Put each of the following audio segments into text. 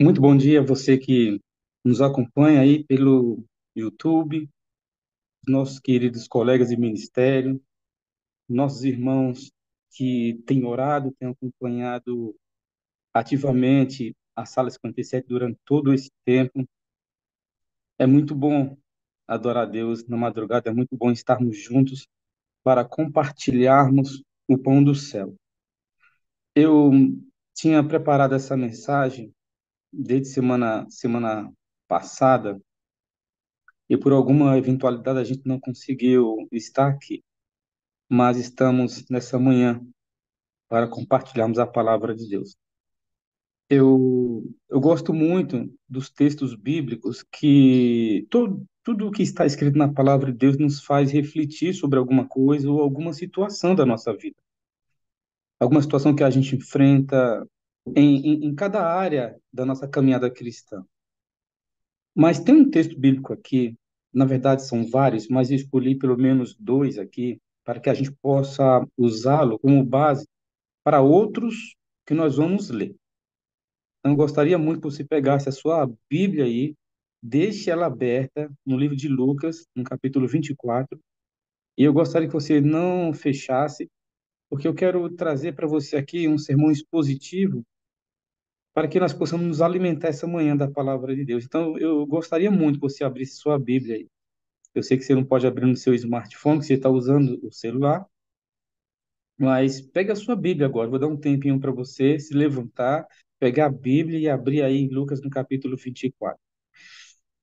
Muito bom dia a você que nos acompanha aí pelo YouTube, nossos queridos colegas de ministério, nossos irmãos que têm orado, têm acompanhado ativamente a Sala 57 durante todo esse tempo. É muito bom adorar a Deus na madrugada, é muito bom estarmos juntos para compartilharmos o pão do céu. Eu tinha preparado essa mensagem desde semana passada, e por alguma eventualidade a gente não conseguiu estar aqui, mas estamos nessa manhã para compartilharmos a palavra de Deus. Eu gosto muito dos textos bíblicos que tudo o que está escrito na palavra de Deus nos faz refletir sobre alguma coisa ou alguma situação da nossa vida, alguma situação que a gente enfrenta em cada área da nossa caminhada cristã. Mas tem um texto bíblico aqui, na verdade são vários, mas eu escolhi pelo menos dois aqui, para que a gente possa usá-lo como base para outros que nós vamos ler. Então, eu gostaria muito que você pegasse a sua Bíblia aí, deixe ela aberta no livro de Lucas, no capítulo 24, e eu gostaria que você não fechasse, porque eu quero trazer para você aqui um sermão expositivo para que nós possamos nos alimentar essa manhã da palavra de Deus. Então, eu gostaria muito que você abrisse sua Bíblia aí. Eu sei que você não pode abrir no seu smartphone, que você está usando o celular, mas pega a sua Bíblia agora. Vou dar um tempinho para você se levantar, pegar a Bíblia e abrir aí em Lucas no capítulo 24.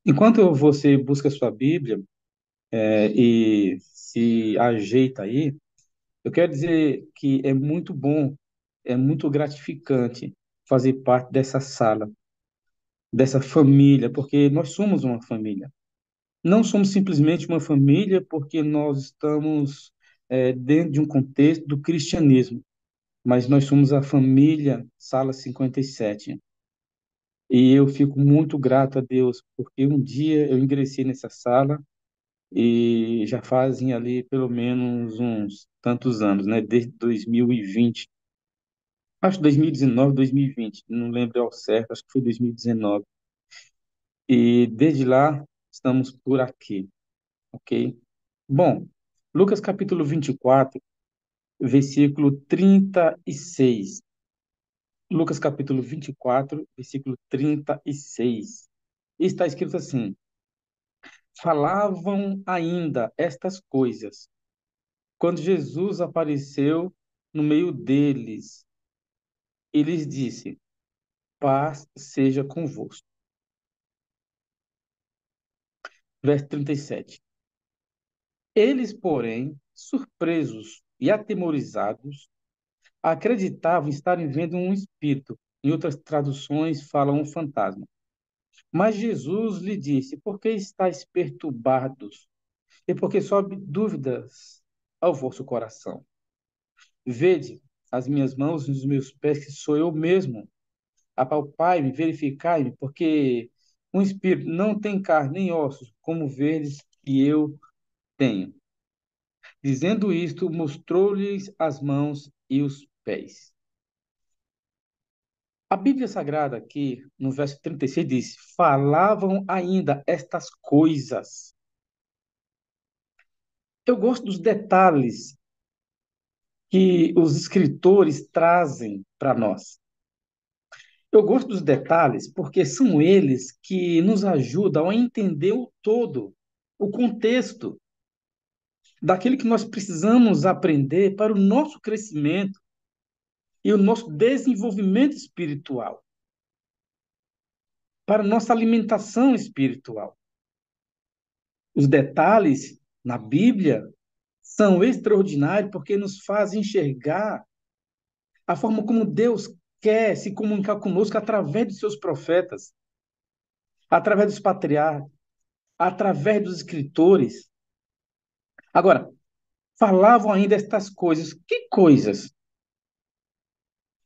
Enquanto você busca a sua Bíblia, e se ajeita aí, eu quero dizer que é muito bom, é muito gratificante fazer parte dessa sala, dessa família, porque nós somos uma família. Não somos simplesmente uma família porque nós estamos dentro de um contexto do cristianismo, mas nós somos a família Sala 57. E eu fico muito grato a Deus, porque um dia eu ingressei nessa sala e já fazem ali pelo menos uns tantos anos, né? Desde 2020, acho 2019, 2020, não lembro ao certo, acho que foi 2019. E desde lá estamos por aqui, ok? Bom, Lucas capítulo 24, versículo 36. Lucas capítulo 24, versículo 36. Está escrito assim: Falavam ainda estas coisas, quando Jesus apareceu no meio deles e lhes disse: Paz seja convosco. Verso 37. Eles, porém, surpresos e atemorizados, acreditavam estarem vendo um espírito. Em outras traduções, falam um fantasma. Mas Jesus lhe disse: Por que estáis perturbados? E por que sobe dúvidas ao vosso coração? Vede as minhas mãos e os meus pés, que sou eu mesmo. Apalpai-me, verificai-me, porque um espírito não tem carne nem ossos, como verdes que eu tenho. Dizendo isto, mostrou-lhes as mãos e os pés. A Bíblia Sagrada aqui, no verso 36, diz: Falavam ainda estas coisas. Eu gosto dos detalhes que os escritores trazem para nós. Eu gosto dos detalhes porque são eles que nos ajudam a entender o todo, o contexto daquilo que nós precisamos aprender para o nosso crescimento e o nosso desenvolvimento espiritual, para a nossa alimentação espiritual. Os detalhes na Bíblia são extraordinários porque nos fazem enxergar a forma como Deus quer se comunicar conosco através dos seus profetas, através dos patriarcas, através dos escritores. Agora, falavam ainda estas coisas. Que coisas?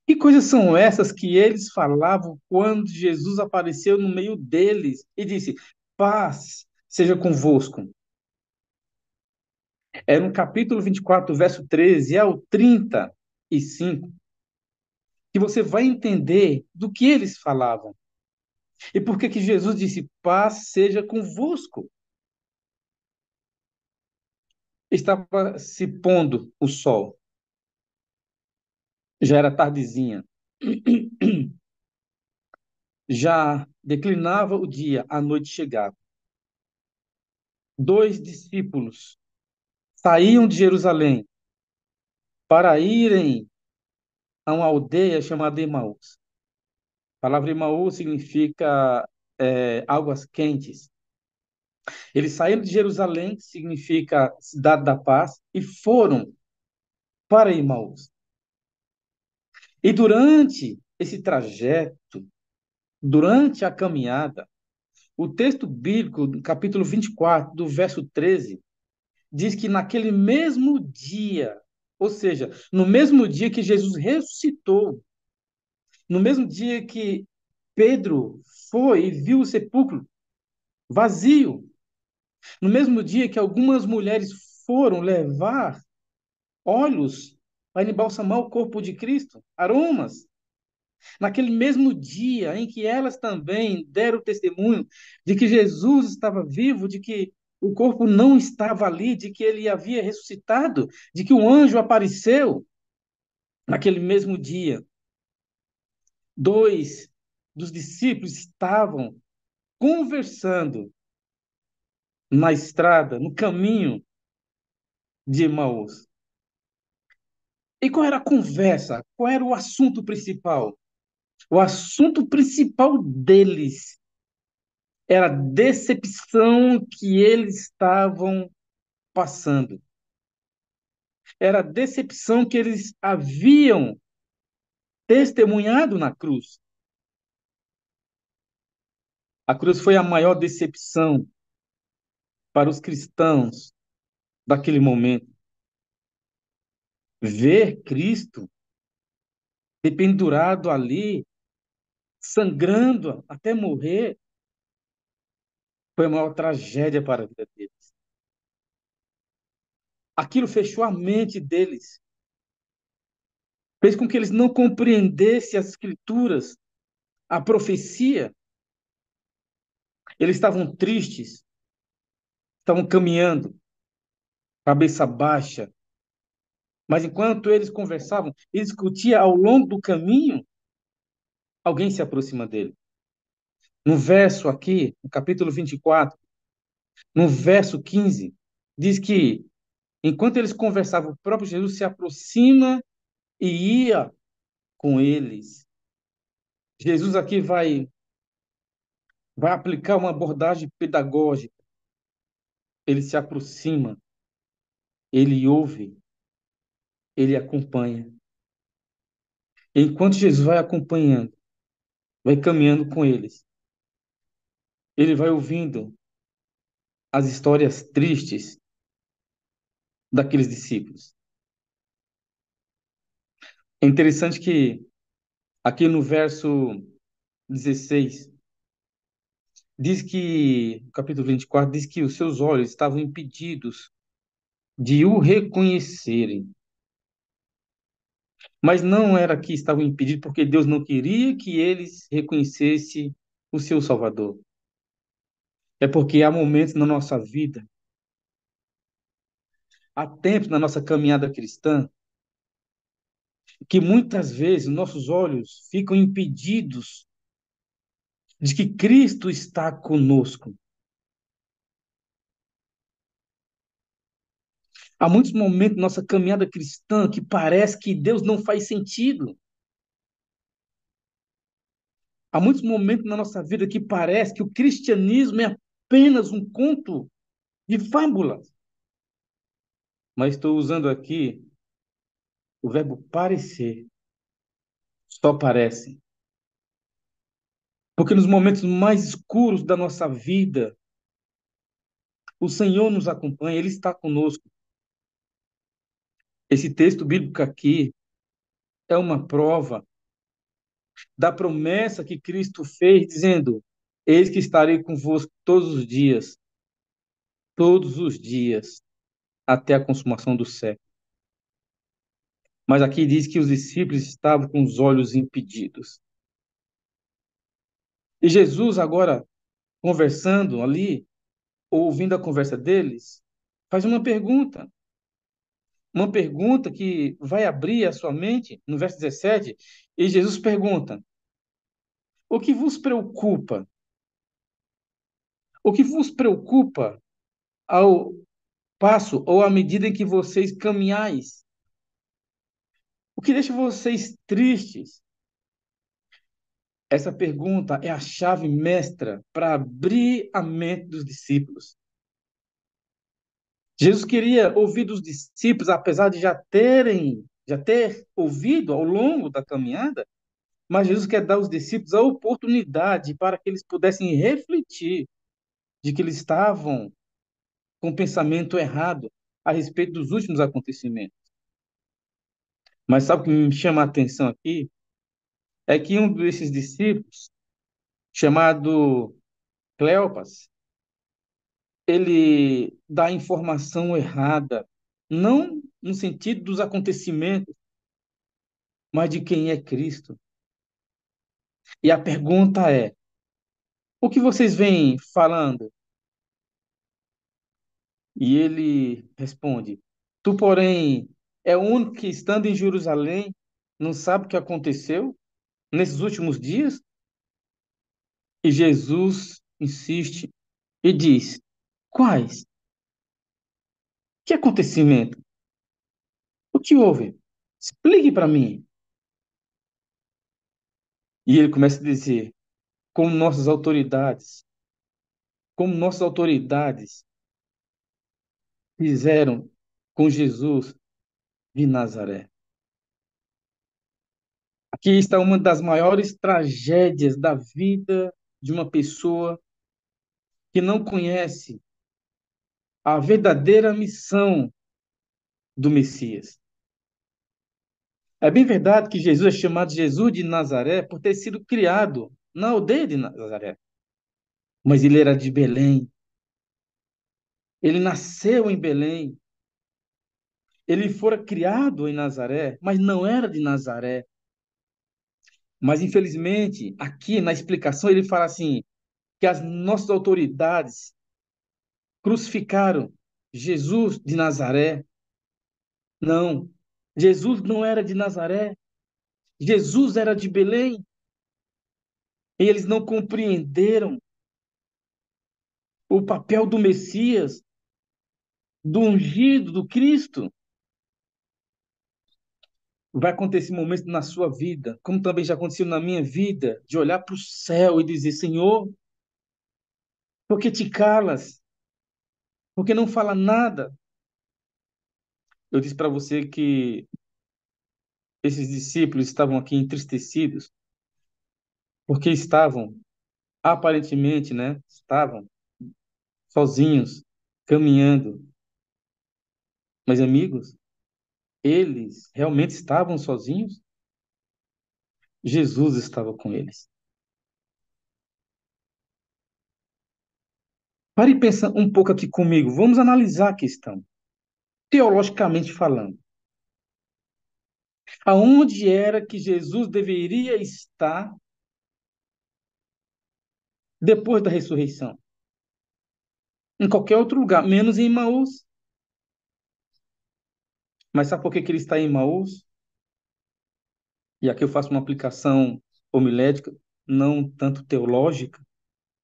Que coisas são essas que eles falavam quando Jesus apareceu no meio deles e disse: Paz seja convosco? É no capítulo 24, verso 13 ao 35, que você vai entender do que eles falavam. E por que que Jesus disse: paz seja convosco? Estava se pondo o sol, já era tardezinha, já declinava o dia, a noite chegava. Dois discípulos saíam de Jerusalém para irem a uma aldeia chamada Emaús. A palavra Emaús significa águas quentes. Eles saíram de Jerusalém, que significa cidade da paz, e foram para Emaús. E durante esse trajeto, durante a caminhada, o texto bíblico, no capítulo 24, do verso 13, diz que naquele mesmo dia, ou seja, no mesmo dia que Jesus ressuscitou, no mesmo dia que Pedro foi e viu o sepulcro vazio, no mesmo dia que algumas mulheres foram levar óleos para embalsamar o corpo de Cristo, aromas, naquele mesmo dia em que elas também deram testemunho de que Jesus estava vivo, de que o corpo não estava ali, de que ele havia ressuscitado, de que um anjo apareceu, naquele mesmo dia, dois dos discípulos estavam conversando na estrada, no caminho de Emaús. E qual era a conversa? Qual era o assunto principal? O assunto principal deles era a decepção que eles estavam passando. Era a decepção que eles haviam testemunhado na cruz. A cruz foi a maior decepção para os cristãos daquele momento. Ver Cristo dependurado ali, sangrando até morrer, foi a maior tragédia para a vida deles. Aquilo fechou a mente deles, fez com que eles não compreendessem as escrituras, a profecia. Eles estavam tristes, estavam caminhando, cabeça baixa. Mas enquanto eles conversavam e discutiam ao longo do caminho, alguém se aproxima dele. No verso aqui, no capítulo 24, no verso 15, diz que enquanto eles conversavam, o próprio Jesus se aproxima e ia com eles. Jesus aqui vai aplicar uma abordagem pedagógica. Ele se aproxima, ele ouve, ele acompanha. Enquanto Jesus vai acompanhando, vai caminhando com eles, ele vai ouvindo as histórias tristes daqueles discípulos. É interessante que aqui no verso 16 diz que, no capítulo 24, diz que os seus olhos estavam impedidos de o reconhecerem. Mas não era que estavam impedidos porque Deus não queria que eles reconhecessem o seu Salvador. É porque há momentos na nossa vida, há tempos na nossa caminhada cristã, que muitas vezes nossos olhos ficam impedidos de que Cristo está conosco. Há muitos momentos na nossa caminhada cristã que parece que Deus não faz sentido. Há muitos momentos na nossa vida que parece que o cristianismo é apenas um conto de fábulas. Mas estou usando aqui o verbo parecer. Só parece. Porque nos momentos mais escuros da nossa vida, o Senhor nos acompanha, Ele está conosco. Esse texto bíblico aqui é uma prova da promessa que Cristo fez, dizendo: Eis que estarei convosco todos os dias, até a consumação do século. Mas aqui diz que os discípulos estavam com os olhos impedidos. E Jesus, agora, conversando ali, ouvindo a conversa deles, faz uma pergunta que vai abrir a sua mente, no verso 17, e Jesus pergunta: O que vos preocupa? O que vos preocupa ao passo ou à medida em que vocês caminhais? O que deixa vocês tristes? Essa pergunta é a chave mestra para abrir a mente dos discípulos. Jesus queria ouvir dos discípulos, apesar de já ter ouvido ao longo da caminhada, mas Jesus quer dar aos discípulos a oportunidade para que eles pudessem refletir de que eles estavam com o pensamento errado a respeito dos últimos acontecimentos. Mas sabe o que me chama a atenção aqui? É que um desses discípulos, chamado Cleopas, ele dá a informação errada, não no sentido dos acontecimentos, mas de quem é Cristo. E a pergunta é: o que vocês vêm falando? E ele responde: Tu, porém, é o único que, estando em Jerusalém, não sabe o que aconteceu nesses últimos dias? E Jesus insiste e diz: Quais? Que acontecimento? O que houve? Explique para mim. E ele começa a dizer: Como nossas autoridades, como nossas autoridades fizeram com Jesus de Nazaré. Aqui está uma das maiores tragédias da vida de uma pessoa que não conhece a verdadeira missão do Messias. É bem verdade que Jesus é chamado Jesus de Nazaré por ter sido criado na aldeia de Nazaré, mas ele era de Belém. Ele nasceu em Belém. Ele fora criado em Nazaré, mas não era de Nazaré. Mas, infelizmente, aqui na explicação ele fala assim, que as nossas autoridades crucificaram Jesus de Nazaré. Não, Jesus não era de Nazaré, Jesus era de Belém. E eles não compreenderam o papel do Messias, do ungido, do Cristo. Vai acontecer momentos na sua vida, como também já aconteceu na minha vida, de olhar para o céu e dizer: Senhor, por que te calas? Por que não fala nada? Eu disse para você que esses discípulos estavam aqui entristecidos, porque estavam, aparentemente, né? Estavam sozinhos, caminhando. Mas, amigos, eles realmente estavam sozinhos? Jesus estava com eles. Pare e pensa um pouco aqui comigo. Vamos analisar a questão, teologicamente falando. Aonde era que Jesus deveria estar depois da ressurreição? Em qualquer outro lugar, menos em Emaús. Mas sabe por que que ele está em Emaús? E aqui eu faço uma aplicação homilética, não tanto teológica.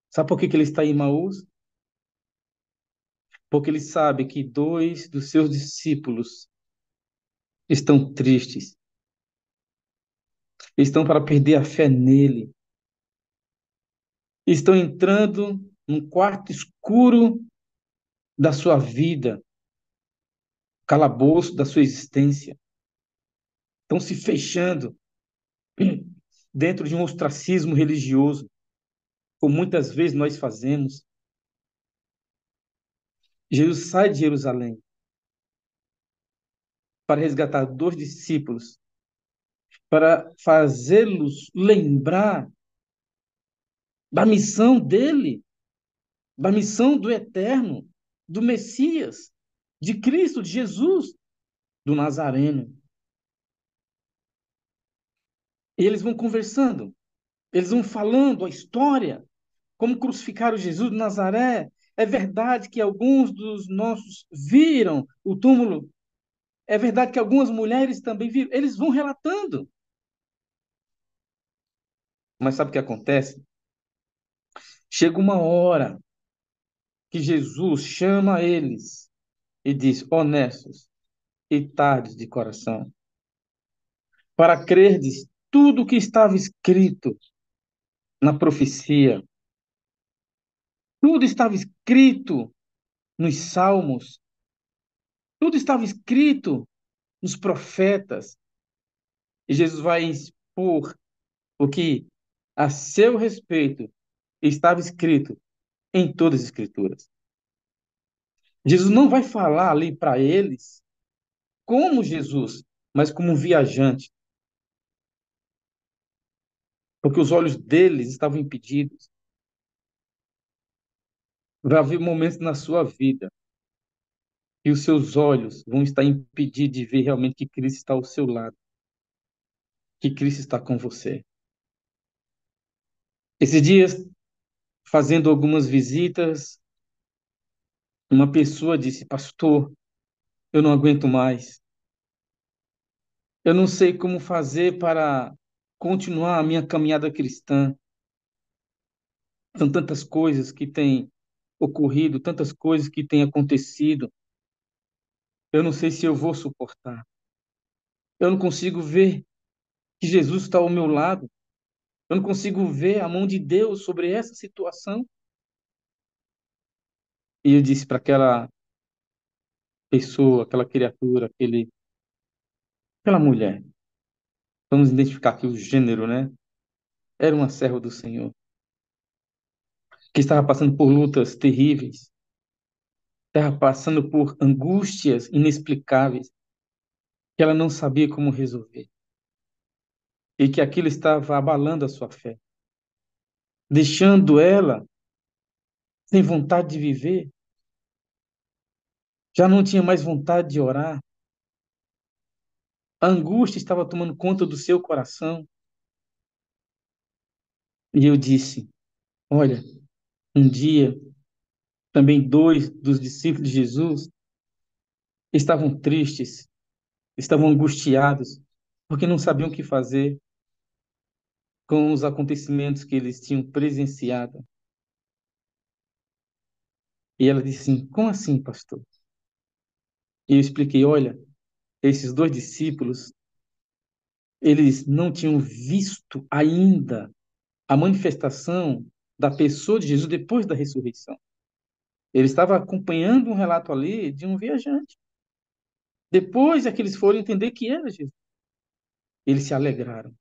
Sabe por que que ele está em Emaús? Porque ele sabe que dois dos seus discípulos estão tristes, estão para perder a fé nele, estão entrando num quarto escuro da sua vida, calabouço da sua existência, estão se fechando dentro de um ostracismo religioso, como muitas vezes nós fazemos. Jesus sai de Jerusalém para resgatar dois discípulos, para fazê-los lembrar da missão dele, da missão do Eterno, do Messias, de Cristo, de Jesus, do Nazareno. E eles vão conversando. Eles vão falando a história, como crucificaram Jesus de Nazaré. É verdade que alguns dos nossos viram o túmulo. É verdade que algumas mulheres também viram. Eles vão relatando. Mas sabe o que acontece? Chega uma hora que Jesus chama eles e diz: honestos e tardes de coração, para crerdes tudo o que estava escrito na profecia, tudo estava escrito nos salmos, tudo estava escrito nos profetas. E Jesus vai expor o que a seu respeito estava escrito em todas as Escrituras. Jesus não vai falar ali para eles como Jesus, mas como um viajante, porque os olhos deles estavam impedidos. Vai haver momentos na sua vida que os seus olhos vão estar impedidos de ver realmente que Cristo está ao seu lado, que Cristo está com você. Esses dias, fazendo algumas visitas, uma pessoa disse: pastor, eu não aguento mais. Eu não sei como fazer para continuar a minha caminhada cristã. São tantas coisas que têm ocorrido, tantas coisas que têm acontecido. Eu não sei se eu vou suportar. Eu não consigo ver que Jesus está ao meu lado. Eu não consigo ver a mão de Deus sobre essa situação. E eu disse para aquela pessoa, aquela criatura, aquela mulher, vamos identificar aqui o gênero, né? Era uma serva do Senhor, que estava passando por lutas terríveis, estava passando por angústias inexplicáveis, que ela não sabia como resolver, e que aquilo estava abalando a sua fé, deixando ela sem vontade de viver, já não tinha mais vontade de orar, a angústia estava tomando conta do seu coração. E eu disse: olha, um dia também dois dos discípulos de Jesus estavam tristes, estavam angustiados, porque não sabiam o que fazer com os acontecimentos que eles tinham presenciado. E ela disse assim: como assim, pastor? E eu expliquei: olha, esses dois discípulos, eles não tinham visto ainda a manifestação da pessoa de Jesus depois da ressurreição. Ele estava acompanhando um relato ali de um viajante. Depois é que eles foram entender que era Jesus. Eles se alegraram.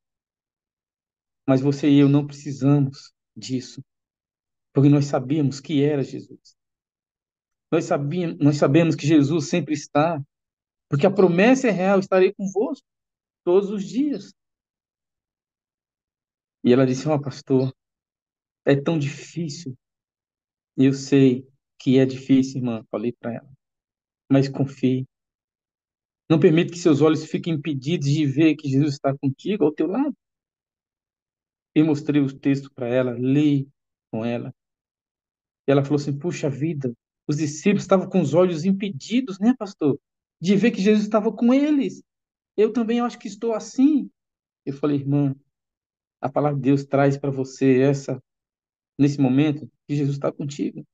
Mas você e eu não precisamos disso, porque nós sabíamos que era Jesus. Nós sabemos que Jesus sempre está, porque a promessa é real: estarei convosco todos os dias. E ela disse: ó, pastor, é tão difícil. E eu sei que é difícil, irmã, falei para ela. Mas confie. Não permita que seus olhos fiquem impedidos de ver que Jesus está contigo, ao teu lado. Eu mostrei o texto para ela, li com ela. E ela falou assim: puxa vida, os discípulos estavam com os olhos impedidos, né, pastor? De ver que Jesus estava com eles. Eu também acho que estou assim. Eu falei: irmã, a palavra de Deus traz para você nesse momento, que Jesus está contigo.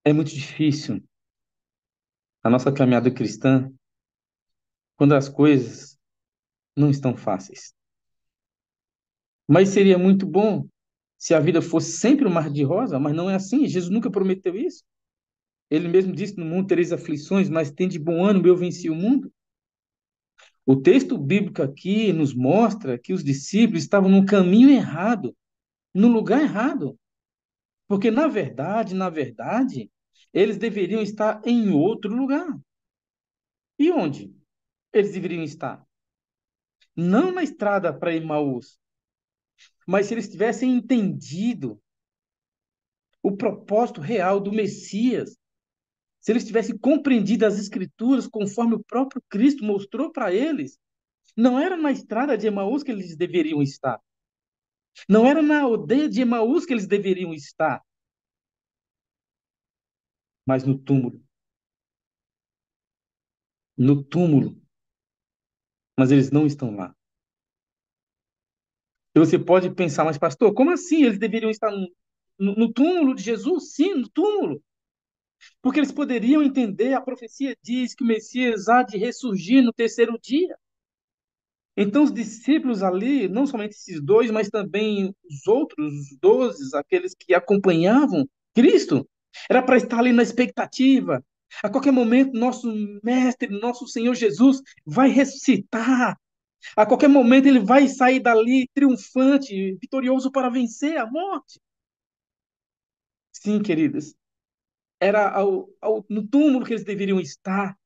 É muito difícil a nossa caminhada cristã quando as coisas não estão fáceis. Mas seria muito bom se a vida fosse sempre um mar de rosa, mas não é assim. Jesus nunca prometeu isso. Ele mesmo disse: no mundo tereis aflições, mas tem de bom ânimo, eu venci o mundo. O texto bíblico aqui nos mostra que os discípulos estavam no caminho errado, no lugar errado. Porque, na verdade, eles deveriam estar em outro lugar. E onde eles deveriam estar? Não na estrada para Emaús, mas se eles tivessem entendido o propósito real do Messias, se eles tivessem compreendido as Escrituras conforme o próprio Cristo mostrou para eles, Não era na estrada de Emaús que eles deveriam estar. Não era na aldeia de Emaús que eles deveriam estar, mas no túmulo. No túmulo. Mas eles não estão lá. E você pode pensar, mas pastor, como assim eles deveriam estar no túmulo de Jesus? Sim, no túmulo. Porque eles poderiam entender, a profecia diz que o Messias há de ressurgir no terceiro dia. Então, os discípulos ali, não somente esses dois, mas também os outros, os 12, aqueles que acompanhavam Cristo, era para estar ali na expectativa. A qualquer momento, nosso Mestre, nosso Senhor Jesus vai ressuscitar. A qualquer momento, ele vai sair dali triunfante, vitorioso para vencer a morte. Sim, queridas, era no túmulo que eles deveriam estar.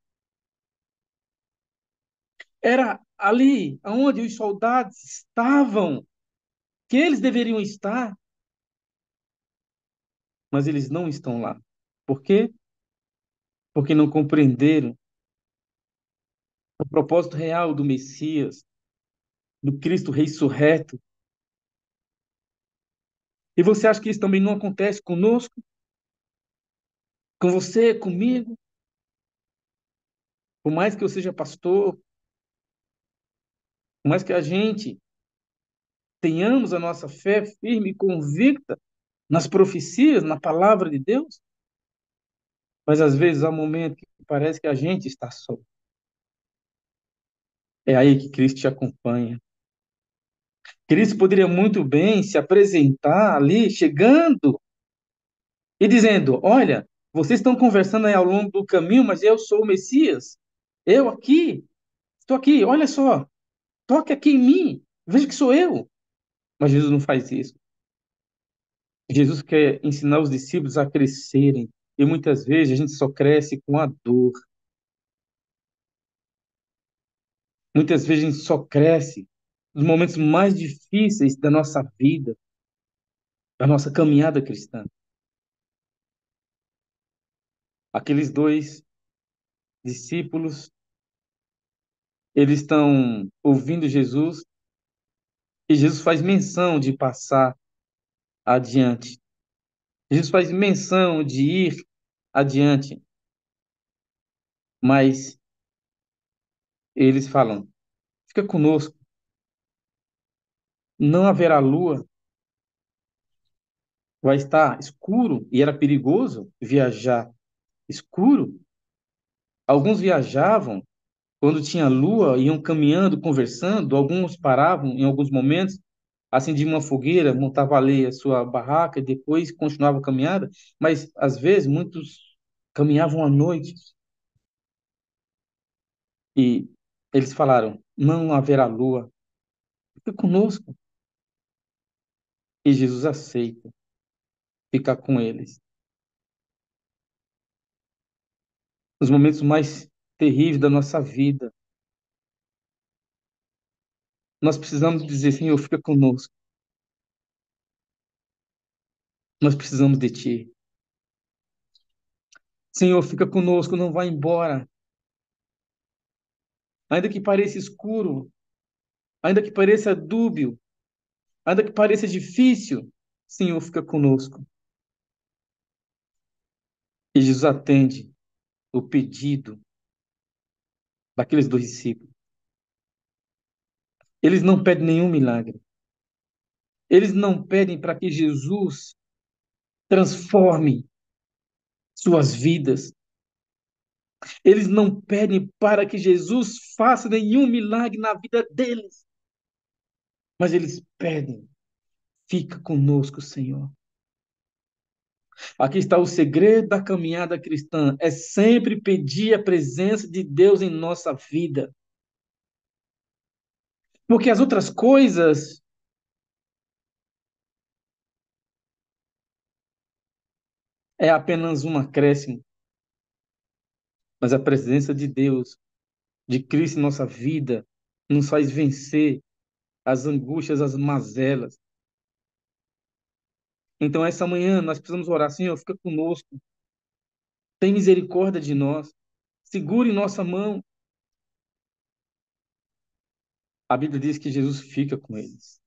Era ali onde os soldados estavam, que eles deveriam estar, mas eles não estão lá. Por quê? Porque não compreenderam o propósito real do Messias, do Cristo ressurreto. E você acha que isso também não acontece conosco, com você, comigo? Por mais que eu seja pastor, por mais que a gente tenhamos a nossa fé firme e convicta nas profecias, na palavra de Deus, mas às vezes há um momento que parece que a gente está só. É aí que Cristo te acompanha. Cristo poderia muito bem se apresentar ali, chegando e dizendo: Olha, vocês estão conversando aí ao longo do caminho, mas eu sou o Messias. Eu aqui, estou aqui, olha só, toque aqui em mim, veja que sou eu. Mas Jesus não faz isso. Jesus quer ensinar os discípulos a crescerem. E muitas vezes a gente só cresce com a dor. Muitas vezes a gente só cresce nos momentos mais difíceis da nossa vida, da nossa caminhada cristã. Aqueles dois discípulos, eles estão ouvindo Jesus e Jesus faz menção de passar adiante. Jesus faz menção de ir adiante, mas eles falam: fica conosco, não haverá lua, vai estar escuro, e era perigoso viajar escuro. Alguns viajavam quando tinha lua, iam caminhando, conversando, alguns paravam em alguns momentos, acendiam uma fogueira, montavam ali a sua barraca e depois continuavam a caminhada, mas às vezes muitos caminhavam à noite e eles falaram: não haverá lua, fica conosco. E Jesus aceita ficar com eles. Nos momentos mais terríveis da nossa vida, nós precisamos dizer: Senhor, fica conosco. Nós precisamos de Ti. Senhor, fica conosco, não vá embora. Ainda que pareça escuro, ainda que pareça dúbio, ainda que pareça difícil, Senhor, fica conosco. E Jesus atende o pedido daqueles dois discípulos. Eles não pedem nenhum milagre. Eles não pedem para que Jesus transforme suas vidas. Eles não pedem para que Jesus faça nenhum milagre na vida deles. Mas eles pedem: fica conosco, Senhor. Aqui está o segredo da caminhada cristã: é sempre pedir a presença de Deus em nossa vida. Porque as outras coisas é apenas um acréscimo, mas a presença de Deus, de Cristo em nossa vida, nos faz vencer as angústias, as mazelas. Então, essa manhã, nós precisamos orar: Senhor, fica conosco, tem misericórdia de nós, segure nossa mão, A Bíblia diz que Jesus fica com eles,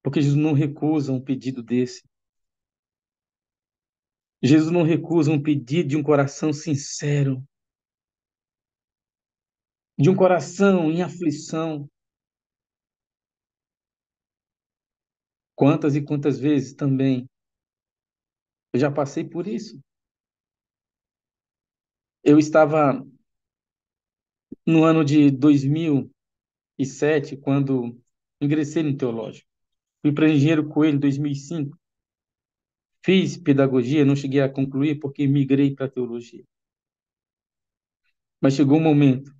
porque Jesus não recusa um pedido desse. Jesus não recusa um pedido de um coração sincero, de um coração em aflição. Quantas e quantas vezes também eu já passei por isso. Eu estava no ano de 2007, quando ingressei no teológico. Fui para Engenheiro Coelho em 2005. Fiz pedagogia, não cheguei a concluir porque migrei para teologia. Mas chegou um momento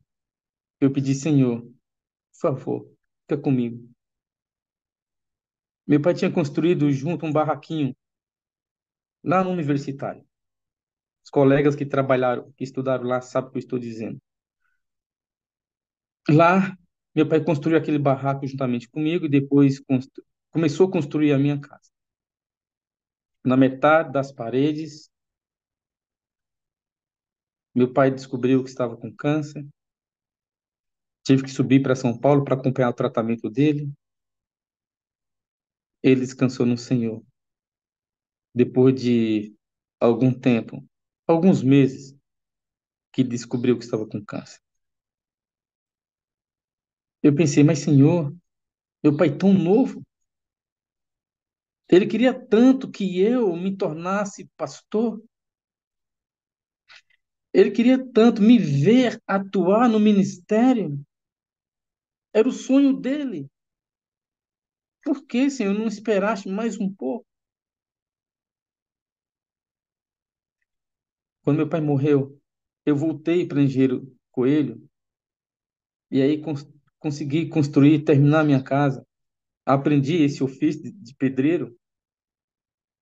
que eu pedi, Senhor, por favor, fica comigo. Meu pai tinha construído junto um barraquinho lá no universitário. Os colegas que trabalharam, que estudaram lá, sabem o que eu estou dizendo. Lá, meu pai construiu aquele barraco juntamente comigo e depois começou a construir a minha casa. Na metade das paredes, meu pai descobriu que estava com câncer. Tive que subir para São Paulo para acompanhar o tratamento dele. Ele descansou no Senhor. Depois de algum tempo, alguns meses, que descobriu que estava com câncer. Eu pensei, mas Senhor, meu pai tão novo, ele queria tanto que eu me tornasse pastor. Ele queria tanto me ver atuar no ministério. Era o sonho dele. Por que, Senhor, não esperaste mais um pouco? Quando meu pai morreu, eu voltei para Engenheiro Coelho e aí consegui construir, terminar minha casa. Aprendi esse ofício de pedreiro.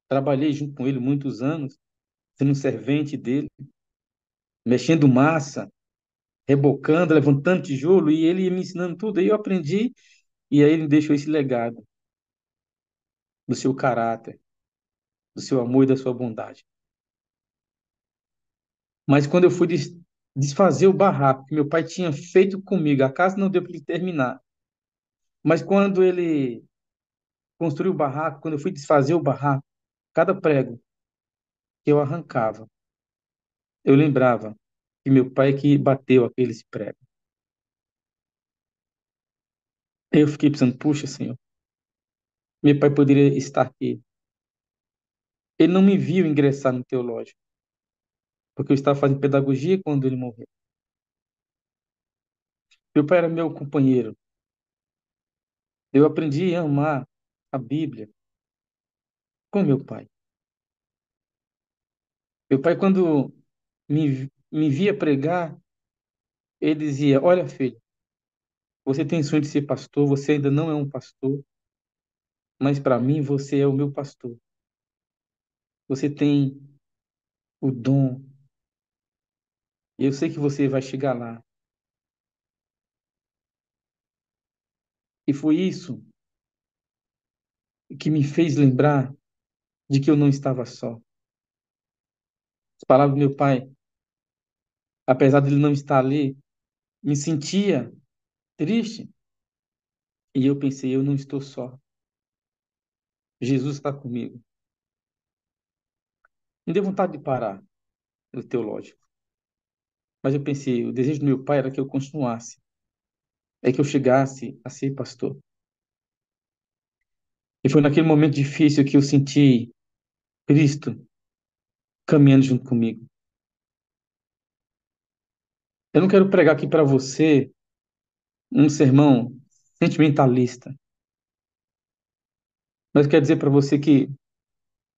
Trabalhei junto com ele muitos anos, sendo um servente dele, mexendo massa, rebocando, levantando tijolo, e ele ia me ensinando tudo. Aí eu aprendi, e aí ele me deixou esse legado do seu caráter, do seu amor e da sua bondade. Mas quando eu fui desfazer o barraco que meu pai tinha feito comigo, a casa não deu para ele terminar. Mas quando ele construiu o barraco, quando eu fui desfazer o barraco, cada prego que eu arrancava, eu lembrava que meu pai que bateu aqueles pregos. Eu fiquei pensando, puxa, Senhor, meu pai poderia estar aqui. Ele não me viu ingressar no teológico, porque eu estava fazendo pedagogia quando ele morreu. Meu pai era meu companheiro. Eu aprendi a amar a Bíblia com meu pai. Meu pai, quando me via pregar, ele dizia: Olha, filho, você tem sonho de ser pastor, você ainda não é um pastor, mas para mim você é o meu pastor. Você tem o dom, e eu sei que você vai chegar lá. E foi isso que me fez lembrar de que eu não estava só. As palavras do meu pai, apesar de ele não estar ali, me sentia triste. E eu pensei: eu não estou só. Jesus está comigo. Me deu vontade de parar no teológico. Mas eu pensei: o desejo do meu pai era que eu continuasse, é que eu chegasse a ser pastor. E foi naquele momento difícil que eu senti Cristo caminhando junto comigo. Eu não quero pregar aqui para você um sermão sentimentalista, mas quero dizer para você que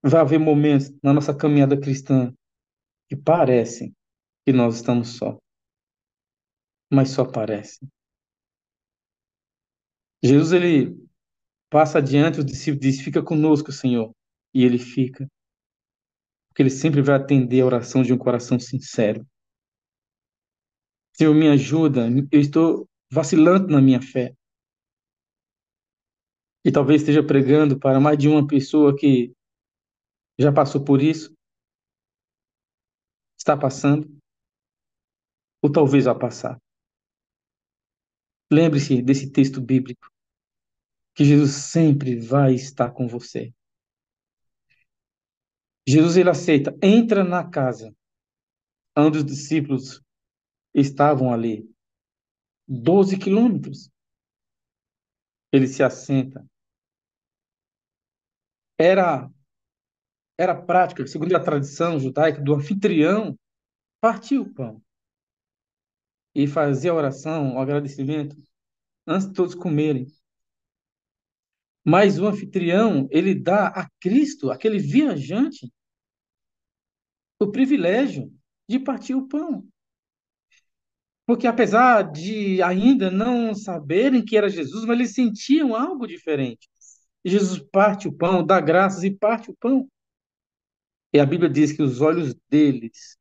vai haver momentos na nossa caminhada cristã que parecem que nós estamos só, mas só parece. Jesus, ele passa adiante, os discípulos diz: Fica conosco, Senhor. E ele fica, porque ele sempre vai atender a oração de um coração sincero. Senhor, me ajuda, eu estou vacilando na minha fé. E talvez esteja pregando para mais de uma pessoa que já passou por isso, está passando, ou talvez vai passar. Lembre-se desse texto bíblico, que Jesus sempre vai estar com você. Jesus, ele aceita, entra na casa onde os discípulos estavam ali. 12 quilômetros. Ele se assenta. Era, era prática, segundo a tradição judaica, do anfitrião partir o pão e fazer a oração, o agradecimento, antes de todos comerem. Mas o anfitrião, ele dá a Cristo, aquele viajante, o privilégio de partir o pão. Porque apesar de ainda não saberem que era Jesus, mas eles sentiam algo diferente. E Jesus parte o pão, dá graças e parte o pão. E a Bíblia diz que os olhos deles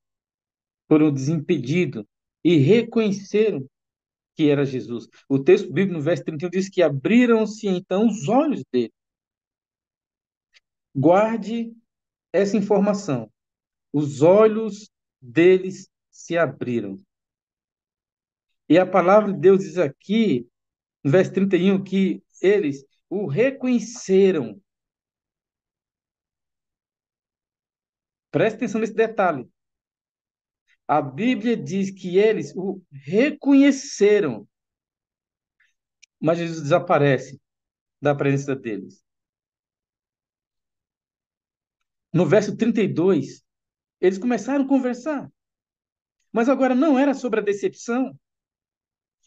foram desimpedidos e reconheceram que era Jesus. O texto bíblico, no verso 31, diz que abriram-se então os olhos dele. Guarde essa informação. Os olhos deles se abriram. E a palavra de Deus diz aqui, no verso 31, que eles o reconheceram. Preste atenção nesse detalhe. A Bíblia diz que eles o reconheceram, mas Jesus desaparece da presença deles. No verso 32, eles começaram a conversar, mas agora não era sobre a decepção,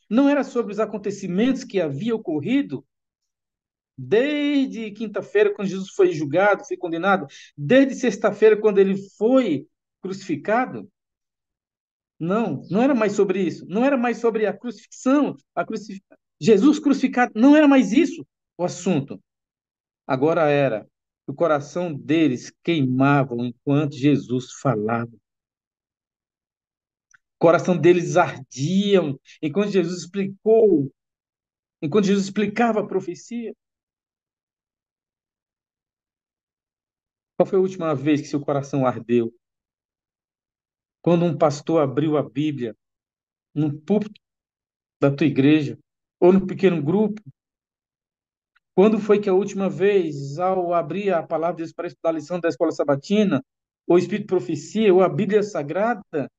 não era sobre os acontecimentos que havia ocorrido desde quinta-feira, quando Jesus foi julgado, foi condenado, desde sexta-feira, quando ele foi crucificado. Não, não era mais sobre isso. Não era mais sobre a crucifixão, Jesus crucificado. Não era mais isso o assunto. Agora era. O coração deles queimava enquanto Jesus falava. O coração deles ardia enquanto Jesus explicou, enquanto Jesus explicava a profecia. Qual foi a última vez que seu coração ardeu? Quando um pastor abriu a Bíblia no púlpito da tua igreja, ou no pequeno grupo. Quando foi que a última vez, ao abrir a palavra de Deus para estudar a lição da escola sabatina, ou Espírito de Profecia, ou a Bíblia Sagrada,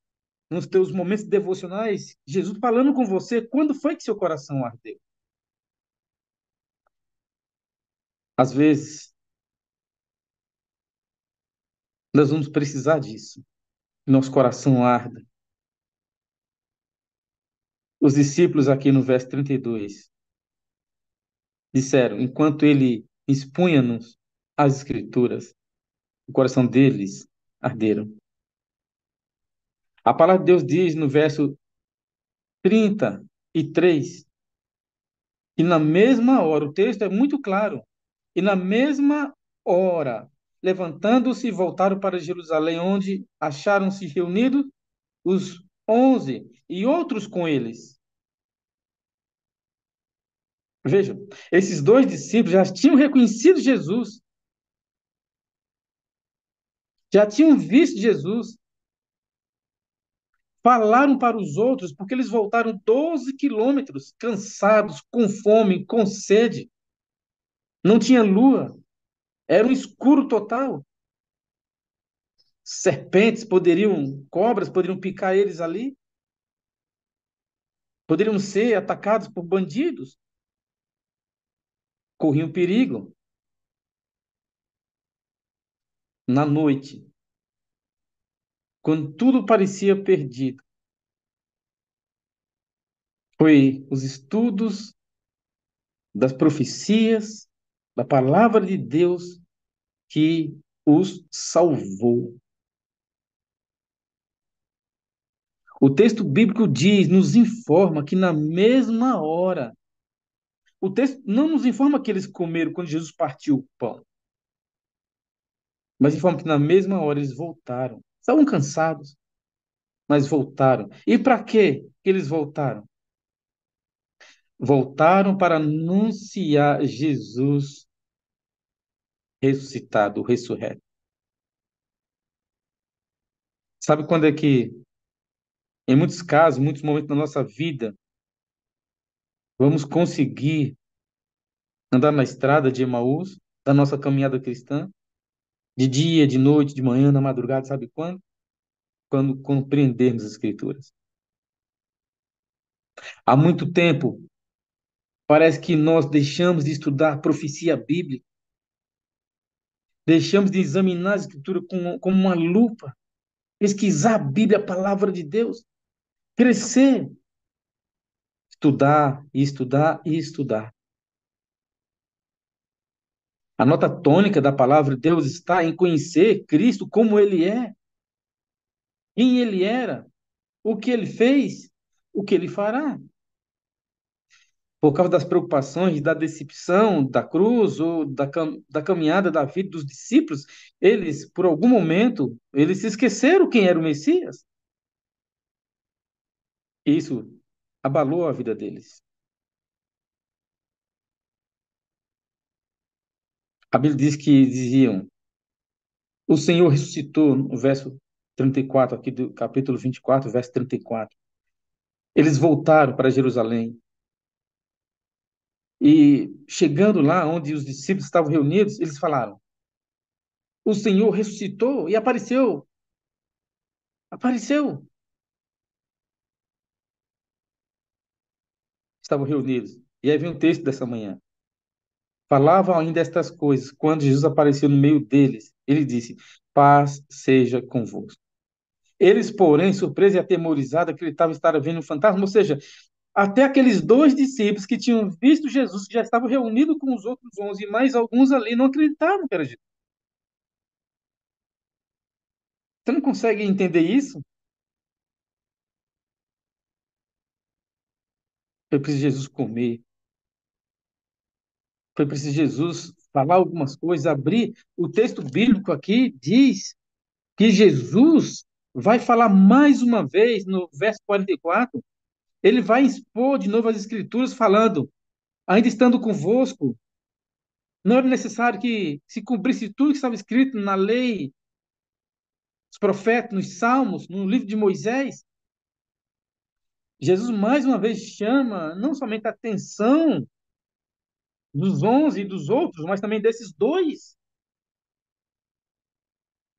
nos teus momentos devocionais, Jesus falando com você, quando foi que seu coração ardeu? Às vezes, nós vamos precisar disso. Nosso coração arda. Os discípulos, aqui no verso 32, disseram, enquanto ele expunha-nos as Escrituras, o coração deles arderam. A palavra de Deus diz no verso 33, e na mesma hora, o texto é muito claro, e na mesma hora, levantando-se, voltaram para Jerusalém, onde acharam-se reunidos os 11 e outros com eles. Vejam, esses dois discípulos já tinham reconhecido Jesus, já tinham visto Jesus, falaram para os outros, porque eles voltaram 12 quilômetros, cansados, com fome, com sede. Não tinha lua, era um escuro total. Serpentes poderiam, cobras poderiam picar eles ali, poderiam ser atacados por bandidos, corriam perigo. Na noite, quando tudo parecia perdido, foi os estudos das profecias, da palavra de Deus que os salvou. O texto bíblico diz, nos informa que na mesma hora, o texto não nos informa que eles comeram quando Jesus partiu o pão, mas informa que na mesma hora eles voltaram. Estavam cansados, mas voltaram. E para quê que eles voltaram? Voltaram para anunciar Jesus ressuscitado, ressurreto. Sabe quando é que, em muitos casos, muitos momentos da nossa vida, Vamos conseguir andar na estrada de Emaús, da nossa caminhada cristã, de dia, de noite, de manhã, na madrugada, sabe quando? Quando compreendermos as Escrituras. Há muito tempo, parece que nós deixamos de estudar profecia bíblica, deixamos de examinar a Escritura com uma lupa, pesquisar a Bíblia, a palavra de Deus, crescer, estudar e estudar e estudar. A nota tônica da palavra de Deus está em conhecer Cristo como Ele é, quem Ele era, o que Ele fez, o que Ele fará. Por causa das preocupações, da decepção da cruz ou da caminhada da vida dos discípulos, eles, por algum momento, eles se esqueceram quem era o Messias. Isso abalou a vida deles. A Bíblia diz que diziam, o Senhor ressuscitou, no verso 34 aqui do capítulo 24, verso 34. Eles voltaram para Jerusalém e, chegando lá onde os discípulos estavam reunidos, eles falaram, o Senhor ressuscitou e apareceu, apareceu. Estavam reunidos. E aí vem o texto dessa manhã. Falavam ainda estas coisas quando Jesus apareceu no meio deles. Ele disse: paz seja convosco. Eles, porém, surpresos e atemorizados, acreditavam estar vendo um fantasma, ou seja, até aqueles dois discípulos que tinham visto Jesus, que já estavam reunidos com os outros 11, e mais alguns ali, não acreditavam que era Jesus. Você não consegue entender isso? Foi preciso Jesus comer, foi preciso Jesus falar algumas coisas, abrir. O texto bíblico aqui diz que Jesus vai falar mais uma vez no verso 44, ele vai expor de novo as escrituras falando, ainda estando convosco, não era necessário que se cumprisse tudo que estava escrito na lei, os profetas, nos salmos, no livro de Moisés. Jesus mais uma vez chama não somente a atenção dos 11 e dos outros, mas também desses dois.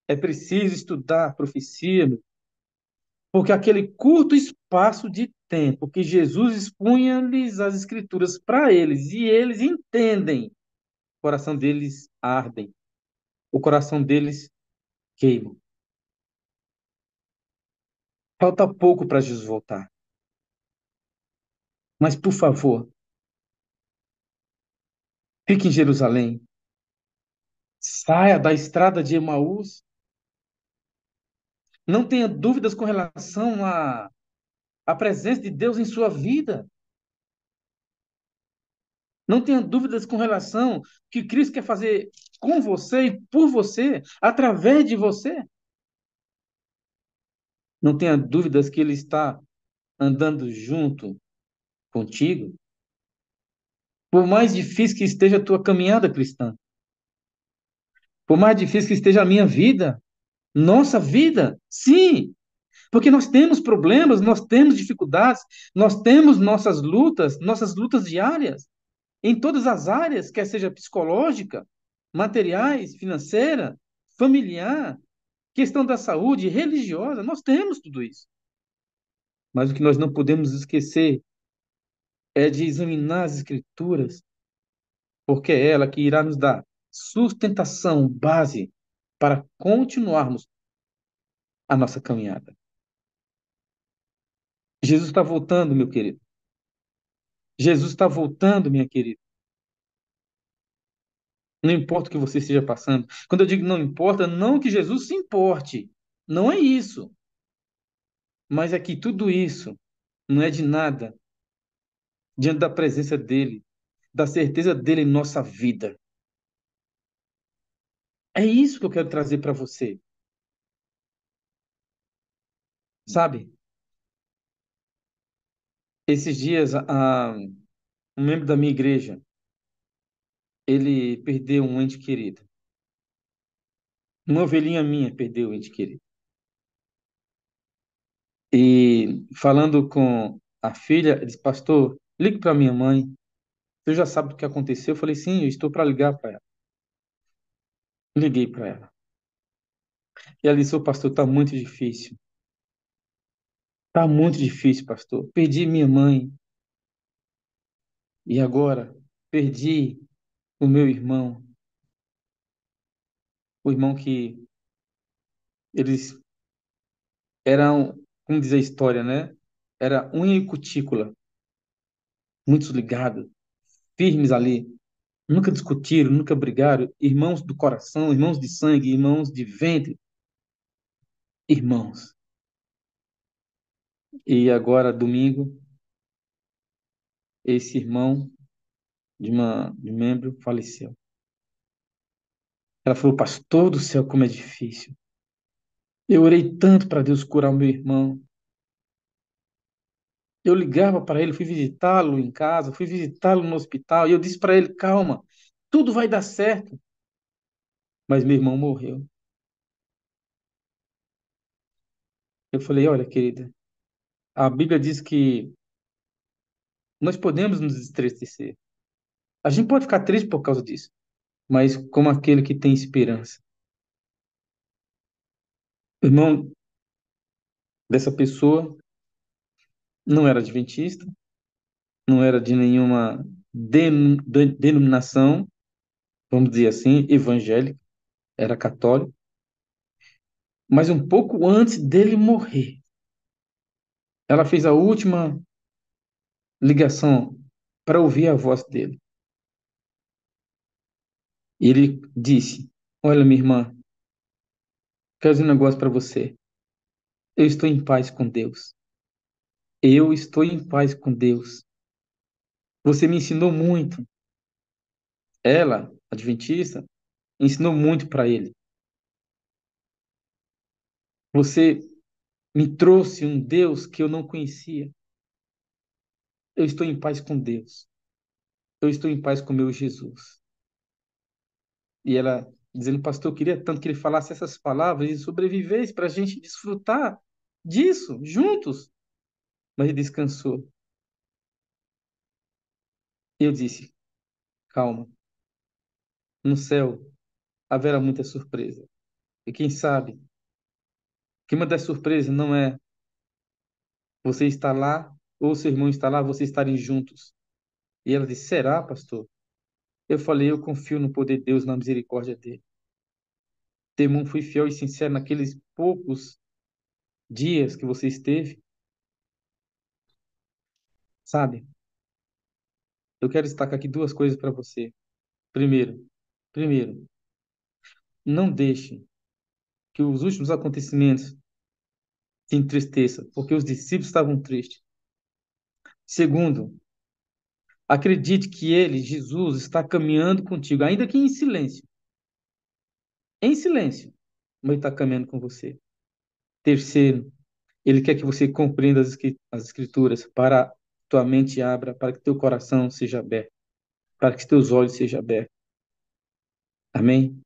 É preciso estudar a profecia, porque aquele curto espaço de tempo que Jesus expunha-lhes as escrituras para eles, e eles entendem, o coração deles ardem, o coração deles queima. Falta pouco para Jesus voltar. Mas, por favor, fique em Jerusalém. Saia da estrada de Emaús. Não tenha dúvidas com relação à presença de Deus em sua vida. Não tenha dúvidas com relação ao que Cristo quer fazer com você e por você, através de você. Não tenha dúvidas que Ele está andando junto contigo. Por mais difícil que esteja a tua caminhada cristã, por mais difícil que esteja a minha vida, nossa vida, sim, porque nós temos problemas, nós temos dificuldades, nós temos nossas lutas diárias, em todas as áreas, quer seja psicológica, materiais, financeira, familiar, questão da saúde, religiosa, nós temos tudo isso. Mas o que nós não podemos esquecer é de examinar as Escrituras, porque é ela que irá nos dar sustentação, base, para continuarmos a nossa caminhada. Jesus está voltando, meu querido. Jesus está voltando, minha querida. Não importa o que você esteja passando. Quando eu digo não importa, não que Jesus se importe. Não é isso. Mas é que tudo isso não é de nada diante da presença dele, da certeza dele em nossa vida. É isso que eu quero trazer para você. Sabe? Esses dias, um membro da minha igreja, ele perdeu um ente querido. Uma ovelhinha minha perdeu um ente querido. E falando com a filha, ele disse, pastor, Ligue para minha mãe. Você já sabe o que aconteceu? Eu falei, sim, eu estou para ligar para ela. Liguei para ela. E ela disse, ô pastor, está muito difícil. Está muito difícil, pastor. Perdi minha mãe. E agora? Perdi o meu irmão. O irmão que eles eram, como diz a história, né? Era unha e cutícula. Muitos ligados, firmes ali. Nunca discutiram, nunca brigaram. Irmãos do coração, irmãos de sangue, irmãos de ventre. Irmãos. E agora, domingo, esse irmão de um membro faleceu. Ela falou, pastor do céu, como é difícil. Eu orei tanto para Deus curar o meu irmão. Eu ligava para ele, fui visitá-lo em casa, fui visitá-lo no hospital, e eu disse para ele, calma, tudo vai dar certo. Mas meu irmão morreu. Eu falei, olha, querida, a Bíblia diz que nós podemos nos entristecer. A gente pode ficar triste por causa disso, mas como aquele que tem esperança. O irmão dessa pessoa não era adventista, não era de nenhuma denominação, vamos dizer assim, evangélica, era católico, mas um pouco antes dele morrer, ela fez a última ligação para ouvir a voz dele. E ele disse: olha, minha irmã, quero dizer um negócio para você. Eu estou em paz com Deus. Eu estou em paz com Deus. Você me ensinou muito. Ela, adventista, ensinou muito para ele. Você me trouxe um Deus que eu não conhecia. Eu estou em paz com Deus. Eu estou em paz com meu Jesus. E ela dizendo, pastor, eu queria tanto que ele falasse essas palavras e sobrevivesse para a gente desfrutar disso juntos. Mas ele descansou. Eu disse, calma, no céu haverá muita surpresa. E quem sabe que uma das surpresas não é você estar lá ou seu irmão estar lá, vocês estarem juntos. E ela disse, será, pastor? Eu falei, eu confio no poder de Deus, na misericórdia dele. Teu irmão foi fiel e sincero naqueles poucos dias que você esteve, sabe? Eu quero destacar aqui duas coisas para você. Primeiro, primeiro, não deixe que os últimos acontecimentos te entristeçam, porque os discípulos estavam tristes. Segundo, acredite que ele, Jesus, está caminhando contigo, ainda que em silêncio, mas está caminhando com você. Terceiro, ele quer que você compreenda as escrituras para que tua mente abra, para que teu coração seja aberto, para que teus olhos sejam abertos. Amém?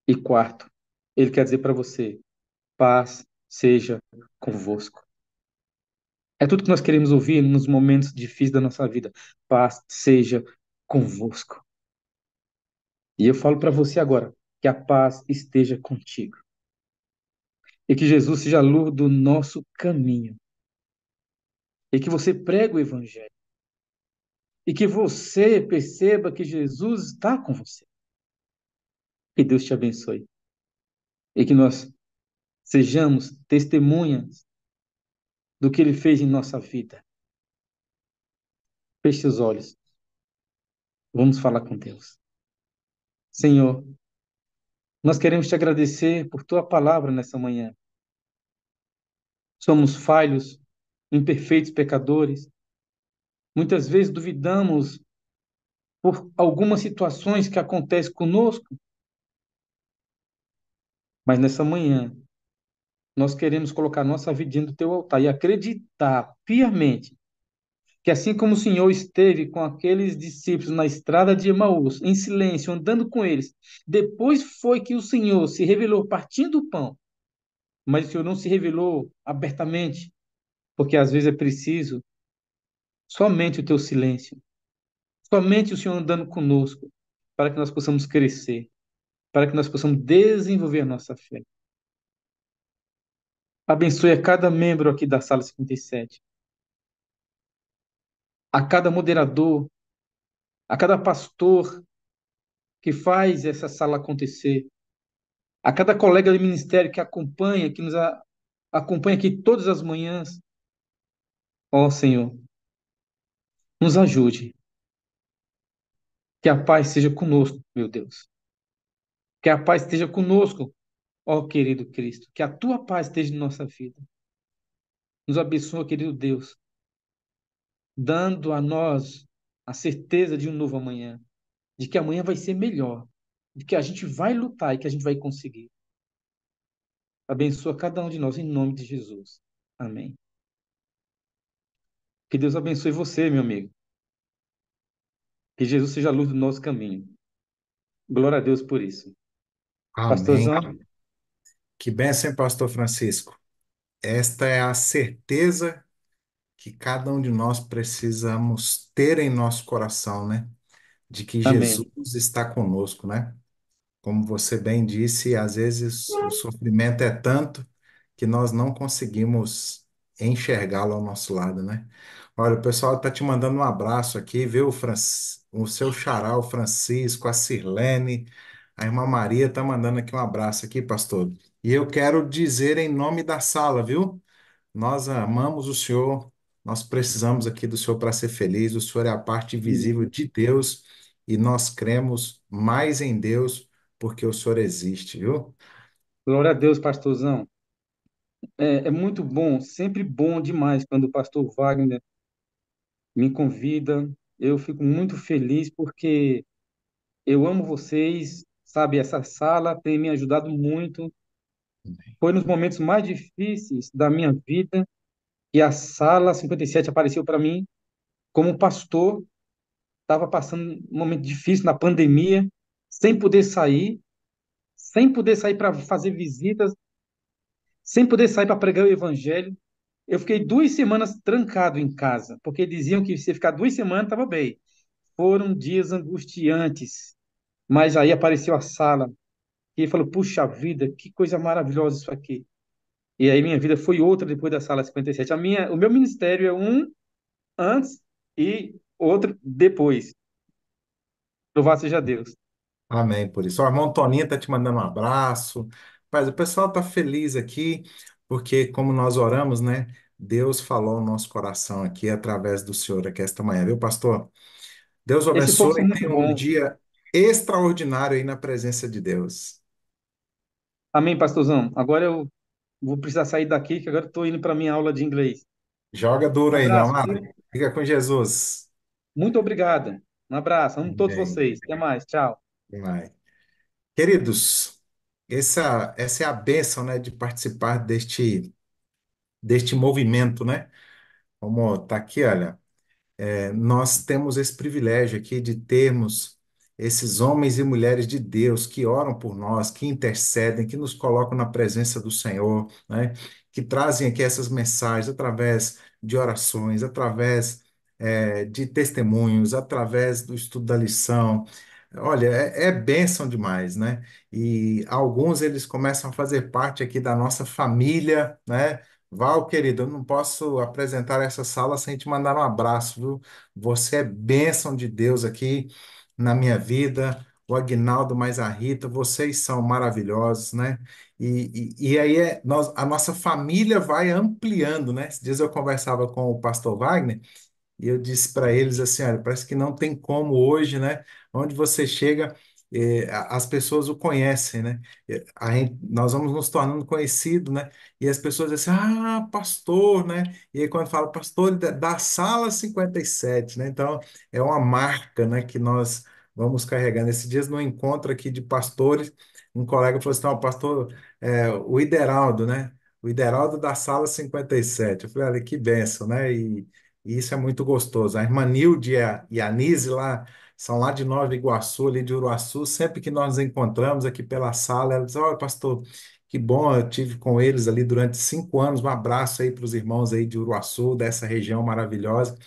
E quarto, ele quer dizer para você, paz seja convosco. É tudo que nós queremos ouvir nos momentos difíceis da nossa vida. Paz seja convosco. E eu falo para você agora, que a paz esteja contigo. E que Jesus seja a luz do nosso caminho. E que você pregue o evangelho. E que você perceba que Jesus está com você. Que Deus te abençoe. E que nós sejamos testemunhas do que ele fez em nossa vida. Feche os olhos. Vamos falar com Deus. Senhor, nós queremos te agradecer por tua palavra nessa manhã. Somos falhos, imperfeitos pecadores. Muitas vezes duvidamos por algumas situações que acontecem conosco, mas nessa manhã nós queremos colocar nossa vida diante do teu altar e acreditar piamente que assim como o Senhor esteve com aqueles discípulos na estrada de Emaús, em silêncio, andando com eles, depois foi que o Senhor se revelou partindo o pão, mas o Senhor não se revelou abertamente, porque às vezes é preciso Somente o teu silêncio, somente o Senhor andando conosco, para que nós possamos crescer, para que nós possamos desenvolver a nossa fé. Abençoe a cada membro aqui da sala 57, a cada moderador, a cada pastor que faz essa sala acontecer, a cada colega de ministério que acompanha, acompanha aqui todas as manhãs. Ó Senhor, nos ajude. Que a paz seja conosco, meu Deus. Que a paz esteja conosco, ó querido Cristo. Que a tua paz esteja em nossa vida. Nos abençoa, querido Deus, dando a nós a certeza de um novo amanhã, de que amanhã vai ser melhor, de que a gente vai lutar e que a gente vai conseguir. Abençoa cada um de nós em nome de Jesus. Amém. Que Deus abençoe você, meu amigo. Que Jesus seja a luz do nosso caminho. Glória a Deus por isso. Amém. Pastorzão, Que bênção, hein, pastor Francisco. Esta é a certeza que cada um de nós precisamos ter em nosso coração, né? De que amém. Jesus está conosco, né? Como você bem disse, às vezes o sofrimento é tanto que nós não conseguimos enxergá-lo ao nosso lado, né? Olha, o pessoal está te mandando um abraço aqui, viu, o seu xará, o Francisco, a Sirlene, a irmã Maria está mandando aqui um abraço aqui, pastor. E eu quero dizer em nome da sala, viu? Nós amamos o Senhor, nós precisamos aqui do Senhor para ser feliz, o Senhor é a parte visível de Deus e nós cremos mais em Deus porque o Senhor existe, viu? Glória a Deus, pastorzão. É muito bom, sempre bom demais quando o pastor Wagner me convida. Eu fico muito feliz porque eu amo vocês, sabe? Essa sala tem me ajudado muito. Foi nos momentos mais difíceis da minha vida que a sala 57 apareceu para mim como pastor. Estava passando um momento difícil na pandemia, sem poder sair, sem poder sair para fazer visitas, sem poder sair para pregar o evangelho. Eu fiquei 2 semanas trancado em casa, porque diziam que se ficar 2 semanas estava bem. Foram dias angustiantes, mas aí apareceu a sala e falou: Puxa vida, que coisa maravilhosa isso aqui. E aí minha vida foi outra depois da sala 57. O meu ministério é um antes e outro depois. Louvado seja Deus. Amém, por isso. O irmão Toninho está te mandando um abraço. Mas o pessoal está feliz aqui, porque como nós oramos, né? Deus falou no nosso coração aqui através do Senhor aqui esta manhã, viu, pastor? Deus o Esse povo abençoe são e muito tenha um bons. dia extraordinário aí na presença de Deus. Amém, pastorzão. Agora eu vou precisar sair daqui, que agora estou indo para minha aula de inglês. Joga duro Um aí, meu abraço, amado. viu? Fica com Jesus. Muito obrigado. Um abraço. Amo todos Amém. vocês. Até mais. Tchau. Vai. Queridos, essa é a bênção, né, de participar deste movimento, né? Como tá aqui, olha. Nós temos esse privilégio aqui de termos esses homens e mulheres de Deus que oram por nós, que intercedem, que nos colocam na presença do Senhor, né? Que trazem aqui essas mensagens através de orações, através, de testemunhos, através do estudo da lição. Olha, é bênção demais, né? E alguns eles começam a fazer parte aqui da nossa família, né? Val, querido, eu não posso apresentar essa sala sem te mandar um abraço, viu? Você é bênção de Deus aqui na minha vida. O Agnaldo mais a Rita, vocês são maravilhosos, né? E aí a nossa família vai ampliando, né? Esses dias eu conversava com o pastor Wagner. E eu disse para eles assim, olha, parece que não tem como hoje, né? Onde você chega, as pessoas o conhecem, né? Nós vamos nos tornando conhecidos, né? E as pessoas dizem assim, ah, pastor, né? E aí quando fala pastor, ele da sala 57, né? Então, é uma marca, né, que nós vamos carregando. Esses dias, no encontro aqui de pastores, um colega falou assim, não, pastor, o Ideraldo, né? O Ideraldo da sala 57. Eu falei, olha, que bênção, né? E isso é muito gostoso. A irmã Nilde e a Nise lá são lá de Nova Iguaçu, ali de Uruaçu. Sempre que nós nos encontramos aqui pela sala, ela diz: Olha, pastor, que bom, eu tive com eles ali durante 5 anos. Um abraço aí para os irmãos aí de Uruaçu, dessa região maravilhosa.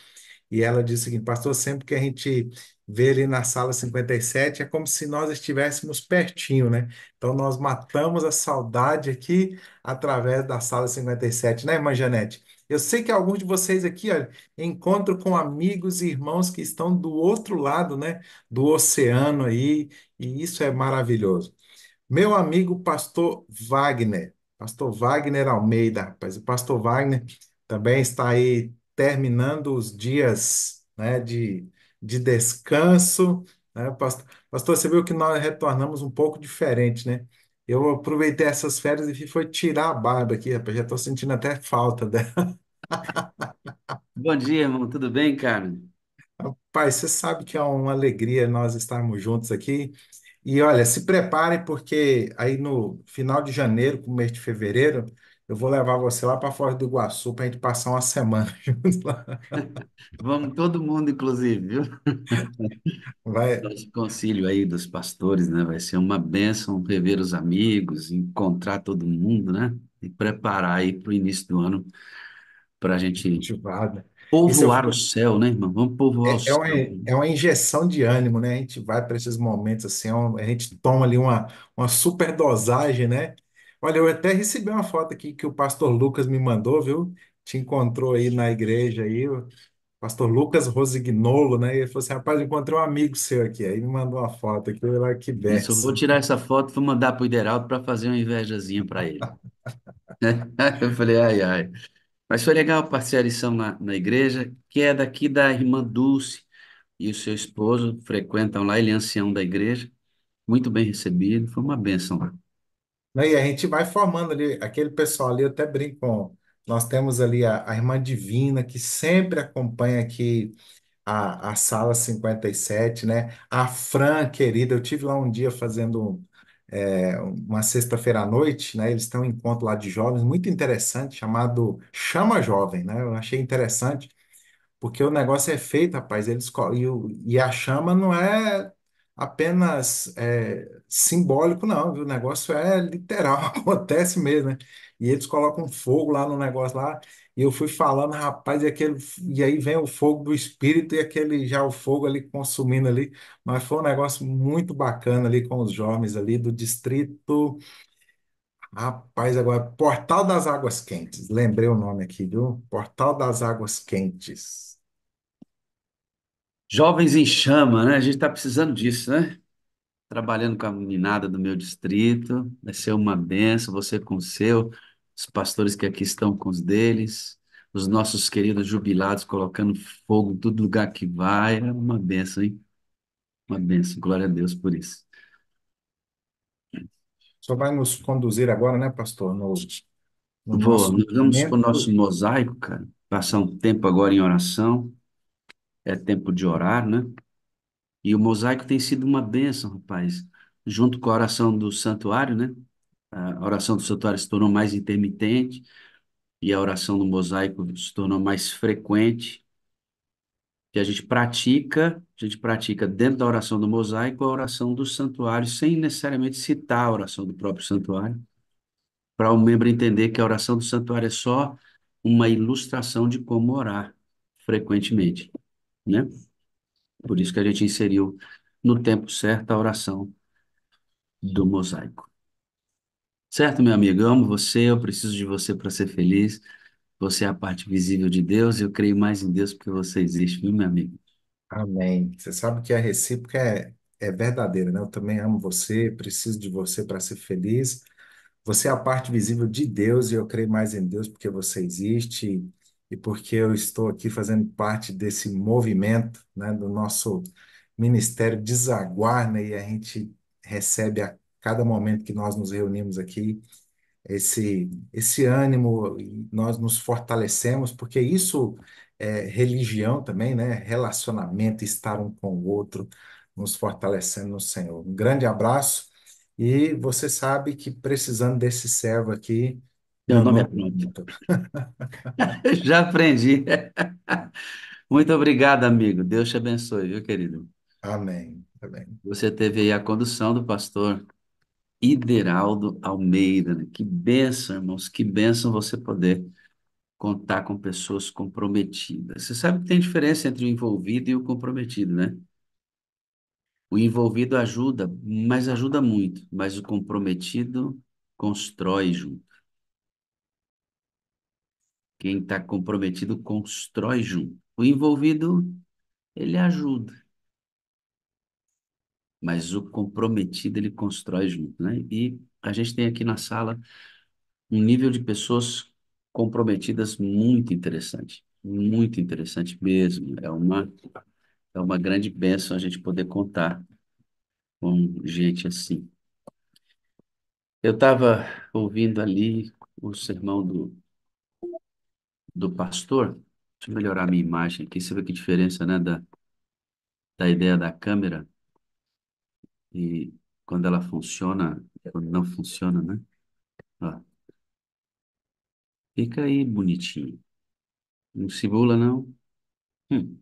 e ela disse o seguinte: pastor, sempre que a gente vê ali na sala 57, é como se nós estivéssemos pertinho, né? Então nós matamos a saudade aqui através da sala 57, né, irmã Janete? Eu sei que alguns de vocês aqui, olha, encontram com amigos e irmãos que estão do outro lado, né, do oceano aí, e isso é maravilhoso. Meu amigo pastor Wagner Almeida, rapaz, o pastor Wagner também está aí terminando os dias, né, de descanso, né, pastor, você viu que nós retornamos um pouco diferente, né? Eu aproveitei essas férias e foi tirar a barba aqui, rapaz, já estou sentindo até falta dela. Bom dia, irmão. Tudo bem, cara? Pai, você sabe que é uma alegria nós estarmos juntos aqui. E olha, se prepare, porque aí no final de janeiro, com o mês de fevereiro, eu vou levar você lá para Foz do Iguaçu para a gente passar uma semana juntos lá. Vamos todo mundo, inclusive, viu? Vai, Nosso concílio aí dos pastores, né? Vai ser uma bênção rever os amigos, encontrar todo mundo, né? E preparar aí para o início do ano para a gente motivado. Isso povoar o céu, né, irmão? Vamos povoar o céu. é uma injeção de ânimo, né? A gente vai para esses momentos assim, a gente toma ali uma super dosagem, né? Olha, eu até recebi uma foto aqui que o pastor Lucas me mandou, viu? Te encontrou aí na igreja aí, o pastor Lucas Rosignolo, né? E ele falou assim: rapaz, eu encontrei um amigo seu aqui. Aí me mandou uma foto aqui, eu lá, que Isso, eu vou benção. tirar essa foto e vou mandar para o Ideraldo para fazer uma invejazinha para ele. Eu falei, ai, ai. Mas foi legal participar da lição na igreja, que é daqui da irmã Dulce e o seu esposo frequentam lá, ele é ancião da igreja, muito bem recebido, foi uma bênção lá. Né? E a gente vai formando ali, aquele pessoal ali, eu até brinco com. Nós temos ali a irmã Divina, que sempre acompanha aqui a sala 57, né? A Fran, querida, eu tive lá um dia fazendo uma sexta-feira à noite, né? Eles têm um encontro lá de jovens muito interessante, chamado Chama Jovem, né? Eu achei interessante. Porque o negócio é feito, rapaz, e a chama não é apenas simbólico, não, viu? O negócio é literal, acontece mesmo, né? E eles colocam fogo lá no negócio lá, e eu fui falando, rapaz, e aí vem o fogo do espírito e aquele já o fogo ali consumindo ali, mas foi um negócio muito bacana ali com os jovens ali do distrito, rapaz, agora, Portal das Águas Quentes, lembrei o nome aqui, viu? Portal das Águas Quentes. Jovens em chama, né? A gente está precisando disso, né? Trabalhando com a meninada do meu distrito, vai ser uma benção, você com o seu, os pastores que aqui estão com os deles, os nossos queridos jubilados colocando fogo em todo lugar que vai, é uma benção, hein? Uma benção, glória a Deus por isso. Só vai nos conduzir agora, né, pastor, no Vou, nosso nós vamos para o nosso momento. mosaico, cara, passar um tempo agora em oração, é tempo de orar, né? E o mosaico tem sido uma bênção, rapaz, junto com a oração do santuário, né? A oração do santuário se tornou mais intermitente e a oração do mosaico se tornou mais frequente. E a gente pratica dentro da oração do mosaico a oração do santuário, sem necessariamente citar a oração do próprio santuário, para o membro entender que a oração do santuário é só uma ilustração de como orar frequentemente, né? Por isso que a gente inseriu no tempo certo a oração do mosaico. Certo, meu amigo? Eu amo você, eu preciso de você para ser feliz. Você é a parte visível de Deus e eu creio mais em Deus porque você existe, viu, meu amigo? Amém. Você sabe que a recíproca é verdadeira, né? Eu também amo você, preciso de você para ser feliz. Você é a parte visível de Deus e eu creio mais em Deus porque você existe e porque eu estou aqui fazendo parte desse movimento, né, do nosso ministério Desaguar, né? E a gente recebe a cada momento que nós nos reunimos aqui esse ânimo, e nós nos fortalecemos, porque isso é religião também, né? Relacionamento, estar um com o outro, nos fortalecendo no Senhor. Um grande abraço, e você sabe que precisando desse servo aqui, Meu meu nome é nome é pronto. Vitor. Já aprendi. Muito obrigado, amigo. Deus te abençoe, viu, querido? Amém. Amém. Você teve aí a condução do pastor Ideraldo Almeida, né? Que bênção, irmãos, que bênção você poder contar com pessoas comprometidas. Você sabe que tem diferença entre o envolvido e o comprometido, né? O envolvido ajuda, mas ajuda muito, mas o comprometido constrói junto. Quem está comprometido constrói junto. O envolvido, ele ajuda, mas o comprometido, ele constrói junto, né? E a gente tem aqui na sala um nível de pessoas comprometidas muito interessante mesmo. É uma grande bênção a gente poder contar com gente assim. Eu estava ouvindo ali o sermão do pastor. Deixa eu melhorar a minha imagem aqui. Você vê que diferença, né, da ideia da câmera e quando ela funciona, quando não funciona, né? Ó, fica aí bonitinho. Não simula, não. Hum.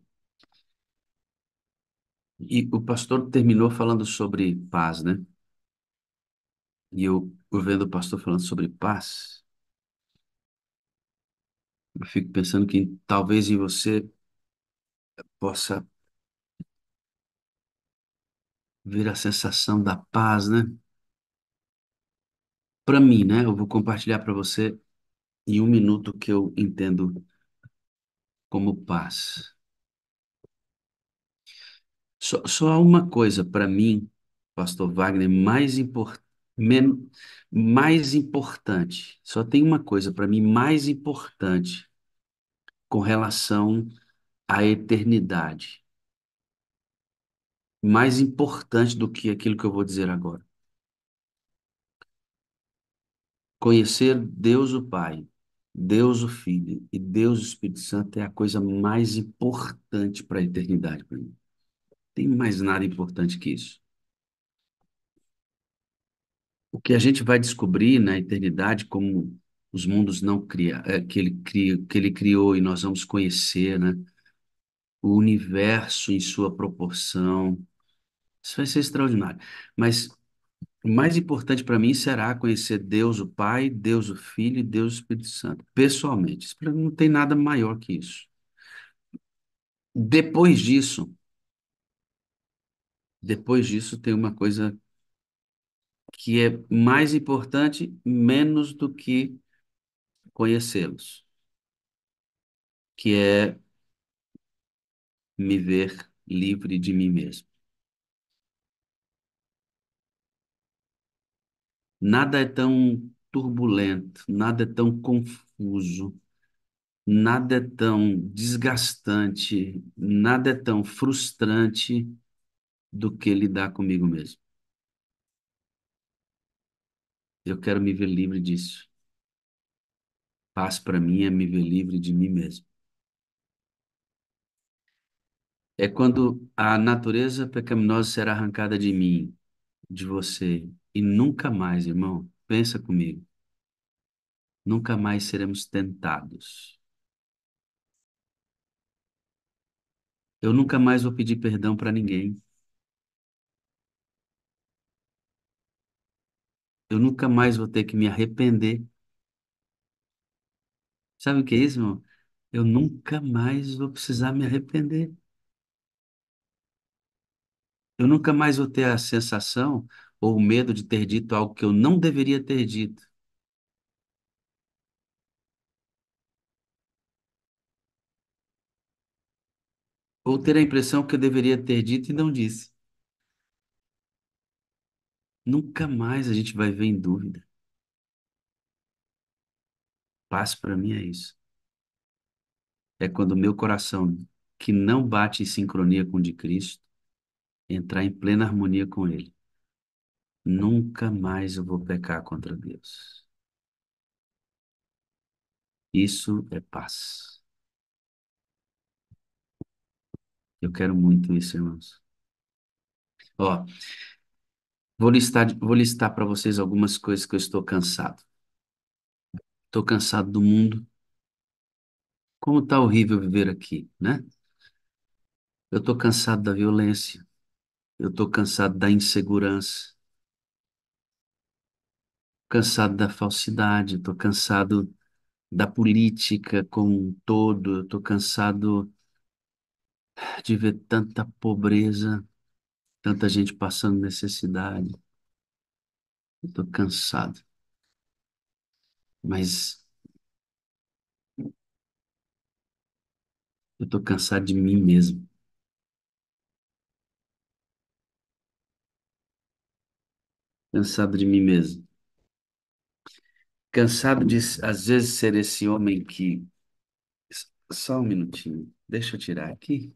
E o pastor terminou falando sobre paz, né? E eu vendo o pastor falando sobre paz, eu fico pensando que talvez em você possa vir a sensação da paz, né? Para mim, né? Eu vou compartilhar para você em um minuto o que eu entendo como paz. Só há uma coisa para mim, Pastor Wagner, mais importante. Só tem uma coisa para mim mais importante com relação à eternidade. Mais importante do que aquilo que eu vou dizer agora. Conhecer Deus o Pai, Deus o Filho e Deus o Espírito Santo é a coisa mais importante para a eternidade para mim. Não tem mais nada importante que isso. O que a gente vai descobrir na eternidade, como os mundos não que ele criou e nós vamos conhecer, né? O universo em sua proporção, isso vai ser extraordinário. Mas o mais importante para mim será conhecer Deus o Pai, Deus o Filho e Deus o Espírito Santo, pessoalmente. Isso para mim não tem nada maior que isso. Depois disso, depois disso tem uma coisa que é mais importante, menos do que conhecê-los, que é me ver livre de mim mesmo. Nada é tão turbulento, nada é tão confuso, nada é tão desgastante, nada é tão frustrante do que lidar comigo mesmo. Eu quero me ver livre disso. Paz para mim é me ver livre de mim mesmo. É quando a natureza pecaminosa será arrancada de mim, de você, e nunca mais, irmão, pensa comigo, nunca mais seremos tentados. Eu nunca mais vou pedir perdão para ninguém. Eu nunca mais vou ter que me arrepender. Sabe o que é isso, irmão? Eu nunca mais vou precisar me arrepender. Eu nunca mais vou ter a sensação ou o medo de ter dito algo que eu não deveria ter dito. Ou ter a impressão que eu deveria ter dito e não disse. Nunca mais a gente vai ver em dúvida. Paz para mim é isso. É quando o meu coração, que não bate em sincronia com o de Cristo, entrar em plena harmonia com Ele. Nunca mais eu vou pecar contra Deus. Isso é paz. Eu quero muito isso, irmãos. Ó, vou listar para vocês algumas coisas que eu estou cansado. Estou cansado do mundo. Como está horrível viver aqui, né? Eu estou cansado da violência. Eu estou cansado da insegurança. Cansado da falsidade. Estou cansado da política como um todo. Eu estou cansado de ver tanta pobreza, tanta gente passando necessidade. Eu estou cansado, mas eu estou cansado de mim mesmo, cansado de mim mesmo, cansado de, às vezes, ser esse homem que. Só um minutinho, deixa eu tirar aqui,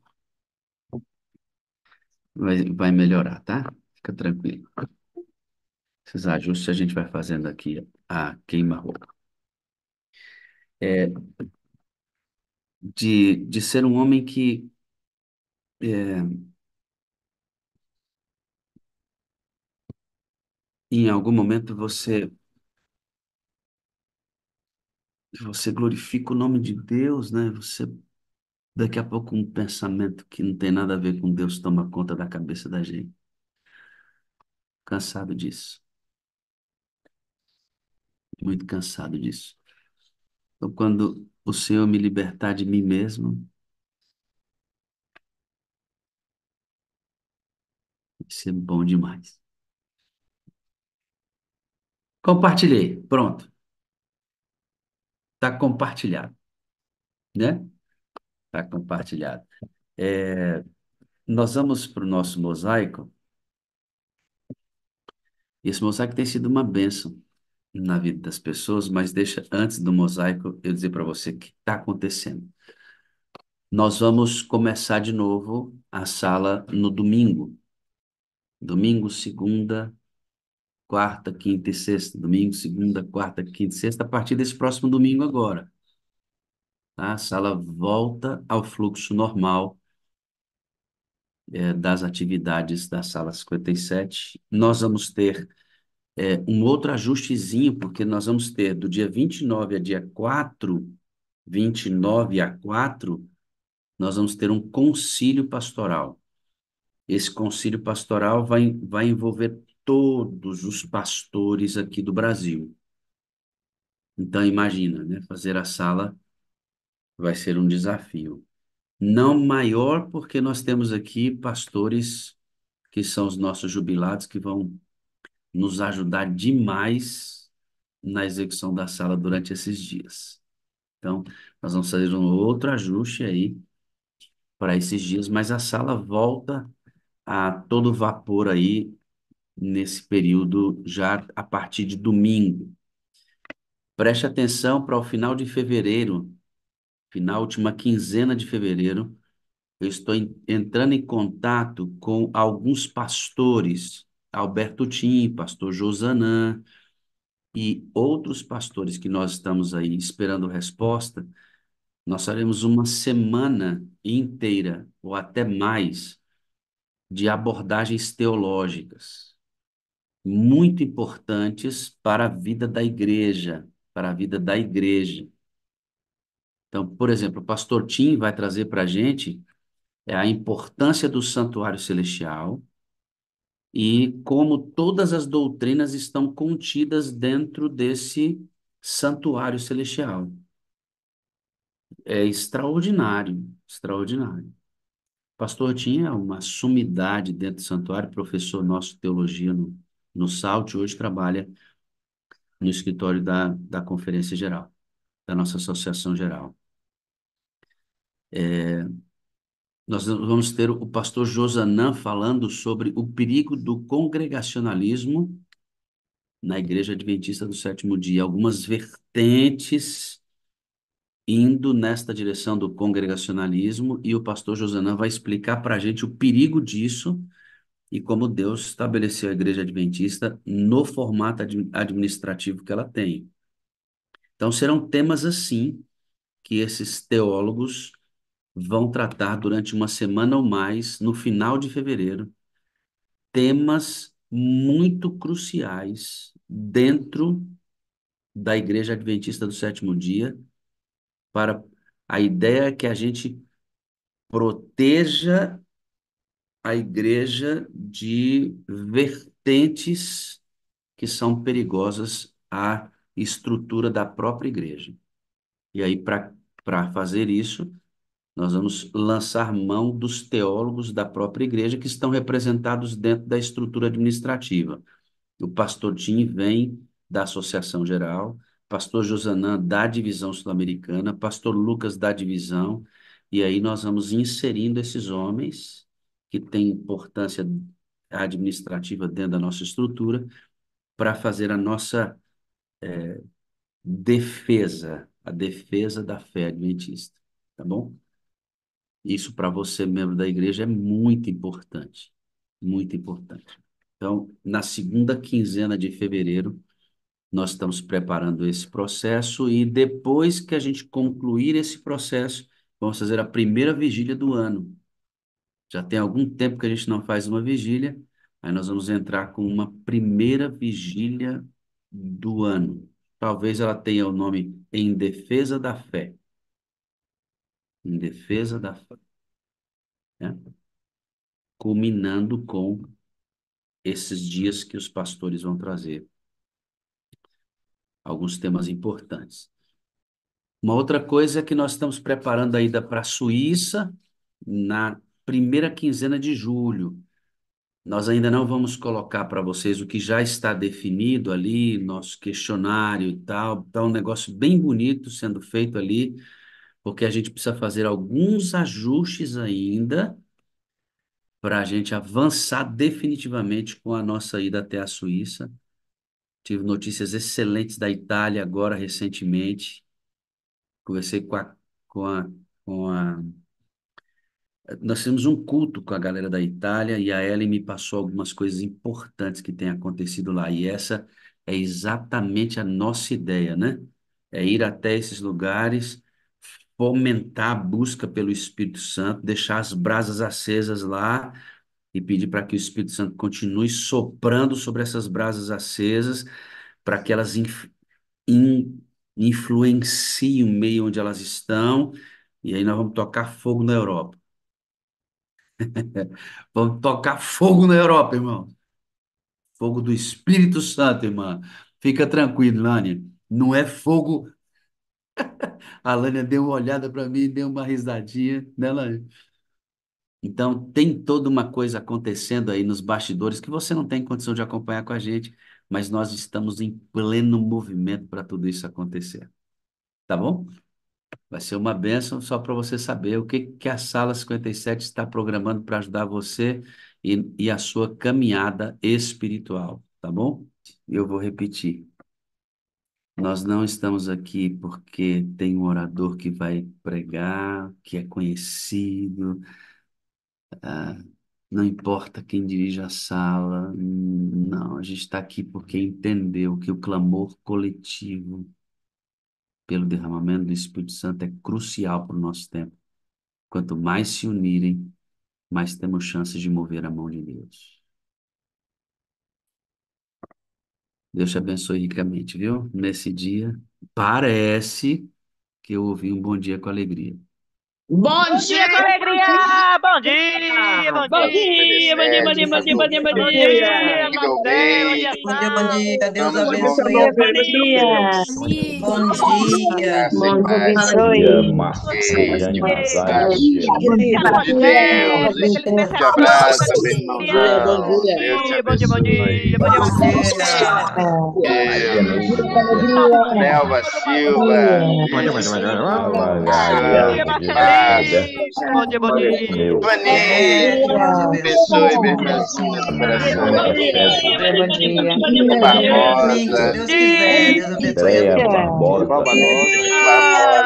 vai melhorar, tá? Fica tranquilo. Esses ajustes a gente vai fazendo aqui a queima-roupa. É, de ser um homem que é, em algum momento você glorifica o nome de Deus, né? Você daqui a pouco um pensamento que não tem nada a ver com Deus toma conta da cabeça da gente. Cansado disso, muito cansado disso. Então, quando o Senhor me libertar de mim mesmo, vai ser bom demais. Compartilhei, pronto, está compartilhado, né? Está compartilhado. É, nós vamos para o nosso mosaico. E esse mosaico tem sido uma bênção na vida das pessoas, mas deixa antes do mosaico eu dizer para você o que está acontecendo. Nós vamos começar de novo a sala no domingo. Domingo, segunda, quarta, quinta e sexta. Domingo, segunda, quarta, quinta e sexta, a partir desse próximo domingo agora. Tá? A sala volta ao fluxo normal, das atividades da sala 57. Nós vamos ter um outro ajustezinho, porque nós vamos ter do dia 29 a dia 4, 29 a 4, nós vamos ter um concílio pastoral. Esse concílio pastoral vai envolver todos os pastores aqui do Brasil. Então, imagina, né? Fazer a sala vai ser um desafio. Não maior, porque nós temos aqui pastores que são os nossos jubilados, que vão nos ajudar demais na execução da sala durante esses dias. Então, nós vamos fazer um outro ajuste aí para esses dias, mas a sala volta a todo vapor aí nesse período já a partir de domingo. Preste atenção para o final de fevereiro, final última quinzena de fevereiro, eu estou entrando em contato com alguns pastores, Alberto Tim, pastor Josanã e outros pastores que nós estamos aí esperando resposta. Nós faremos uma semana inteira, ou até mais, de abordagens teológicas, muito importantes para a vida da igreja, para a vida da igreja. Então, por exemplo, o pastor Tim vai trazer para a gente a importância do santuário celestial e como todas as doutrinas estão contidas dentro desse santuário celestial. É extraordinário, extraordinário. Pastor Tim é uma sumidade dentro do santuário, professor nosso de teologia no SALT, hoje trabalha no escritório da Conferência Geral, da nossa Associação Geral. Nós vamos ter o pastor Josanã falando sobre o perigo do congregacionalismo na Igreja Adventista do Sétimo Dia, algumas vertentes indo nesta direção do congregacionalismo, e o pastor Josanã vai explicar para a gente o perigo disso e como Deus estabeleceu a Igreja Adventista no formato administrativo que ela tem. Então, serão temas assim que esses teólogos vão tratar durante uma semana ou mais, no final de fevereiro, temas muito cruciais dentro da Igreja Adventista do Sétimo Dia, para a ideia é que a gente proteja a igreja de vertentes que são perigosas à estrutura da própria igreja. E aí, para fazer isso, nós vamos lançar mão dos teólogos da própria igreja que estão representados dentro da estrutura administrativa. O pastor Tim vem da Associação Geral, pastor Josanã da Divisão Sul-Americana, pastor Lucas da Divisão, e aí nós vamos inserindo esses homens que têm importância administrativa dentro da nossa estrutura para fazer a nossa defesa, a defesa da fé adventista, tá bom? Isso para você, membro da igreja, é muito importante, muito importante. Então, na segunda quinzena de fevereiro, nós estamos preparando esse processo e depois que a gente concluir esse processo, vamos fazer a primeira vigília do ano. Já tem algum tempo que a gente não faz uma vigília, aí nós vamos entrar com uma primeira vigília do ano. Talvez ela tenha o nome Em Defesa da Fé. Em Defesa da Fé, né? Culminando com esses dias que os pastores vão trazer alguns temas importantes. Uma outra coisa é que nós estamos preparando a ida para a Suíça na primeira quinzena de julho. Nós ainda não vamos colocar para vocês o que já está definido ali, nosso questionário e tal. Está um negócio bem bonito sendo feito ali, porque a gente precisa fazer alguns ajustes ainda para a gente avançar definitivamente com a nossa ida até a Suíça. Tive notícias excelentes da Itália agora recentemente. Conversei com a, com a Nós fizemos um culto com a galera da Itália e a Ellen me passou algumas coisas importantes que têm acontecido lá. E essa é exatamente a nossa ideia, né? É ir até esses lugares, fomentar a busca pelo Espírito Santo, deixar as brasas acesas lá e pedir para que o Espírito Santo continue soprando sobre essas brasas acesas, para que elas influenciem o meio onde elas estão. E aí nós vamos tocar fogo na Europa. Vamos tocar fogo na Europa, irmão. Fogo do Espírito Santo, irmã. Fica tranquilo, Lânia. Não é fogo. A Lânia deu uma olhada para mim, deu uma risadinha, né, Lânia? Então, tem toda uma coisa acontecendo aí nos bastidores que você não tem condição de acompanhar com a gente, mas nós estamos em pleno movimento para tudo isso acontecer. Tá bom? Vai ser uma bênção só para você saber o que a Sala 57 está programando para ajudar você e a sua caminhada espiritual, tá bom? Eu vou repetir. Nós não estamos aqui porque tem um orador que vai pregar, que é conhecido, ah, não importa quem dirige a sala, não, a gente está aqui porque entendeu que o clamor coletivo pelo derramamento do Espírito Santo é crucial para o nosso tempo. Quanto mais se unirem, mais temos chances de mover a mão de Deus. Deus te abençoe ricamente, viu? Nesse dia, parece que eu ouvi um bom dia com alegria. Bom dia com alegria! Bom dia, bom Bom dia, bom dia, bom dia, bom dia, bom dia, bom dia, Igor Marcelo, bom dia, Reis, Bom dia, bom dia. Deus vamos abençoe envolver a Sandro, o todos. Maria. Bom dia. Deus abençoe. Jane Masashi. Fala com Deus, Deus, deixa ele um fechar forte a abraço, porta. meu irmãozão. Deus te Bom dia, bom dia, bom dia, bom abençoe. dia. Maria Neide, bom dia. Nelva Silva, Deus Bom dia, bom dia. Vanessa, Deus abençoe, minha abençoe. irmãzinha do Andréia coração. César, Bom dia. Domingo, se Barbosa, Deus quiser. Deus abençoe a Andréia todos. Barbosa,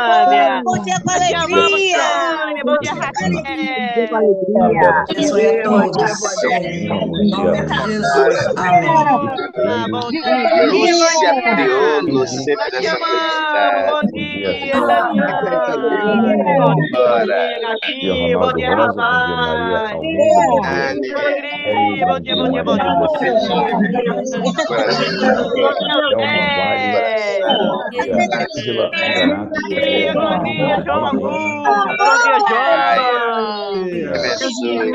Sânia. Bom dia com Te amamos, alegria. Sânia. Bom dia, Raquel. Isabela Abençoe a todos. Em nome de Jesus. Amém. Bom dia. Lúcia Bom dia. Priolo, sempre Nós te essa amamos. felicidade. Bom dia, Daniel. Bom gatinha, gatinha. Bom dia, rapaz. Alegria, bom dia, bom dia, bom dia. Bom dia, João Augusto. Bom dia, João.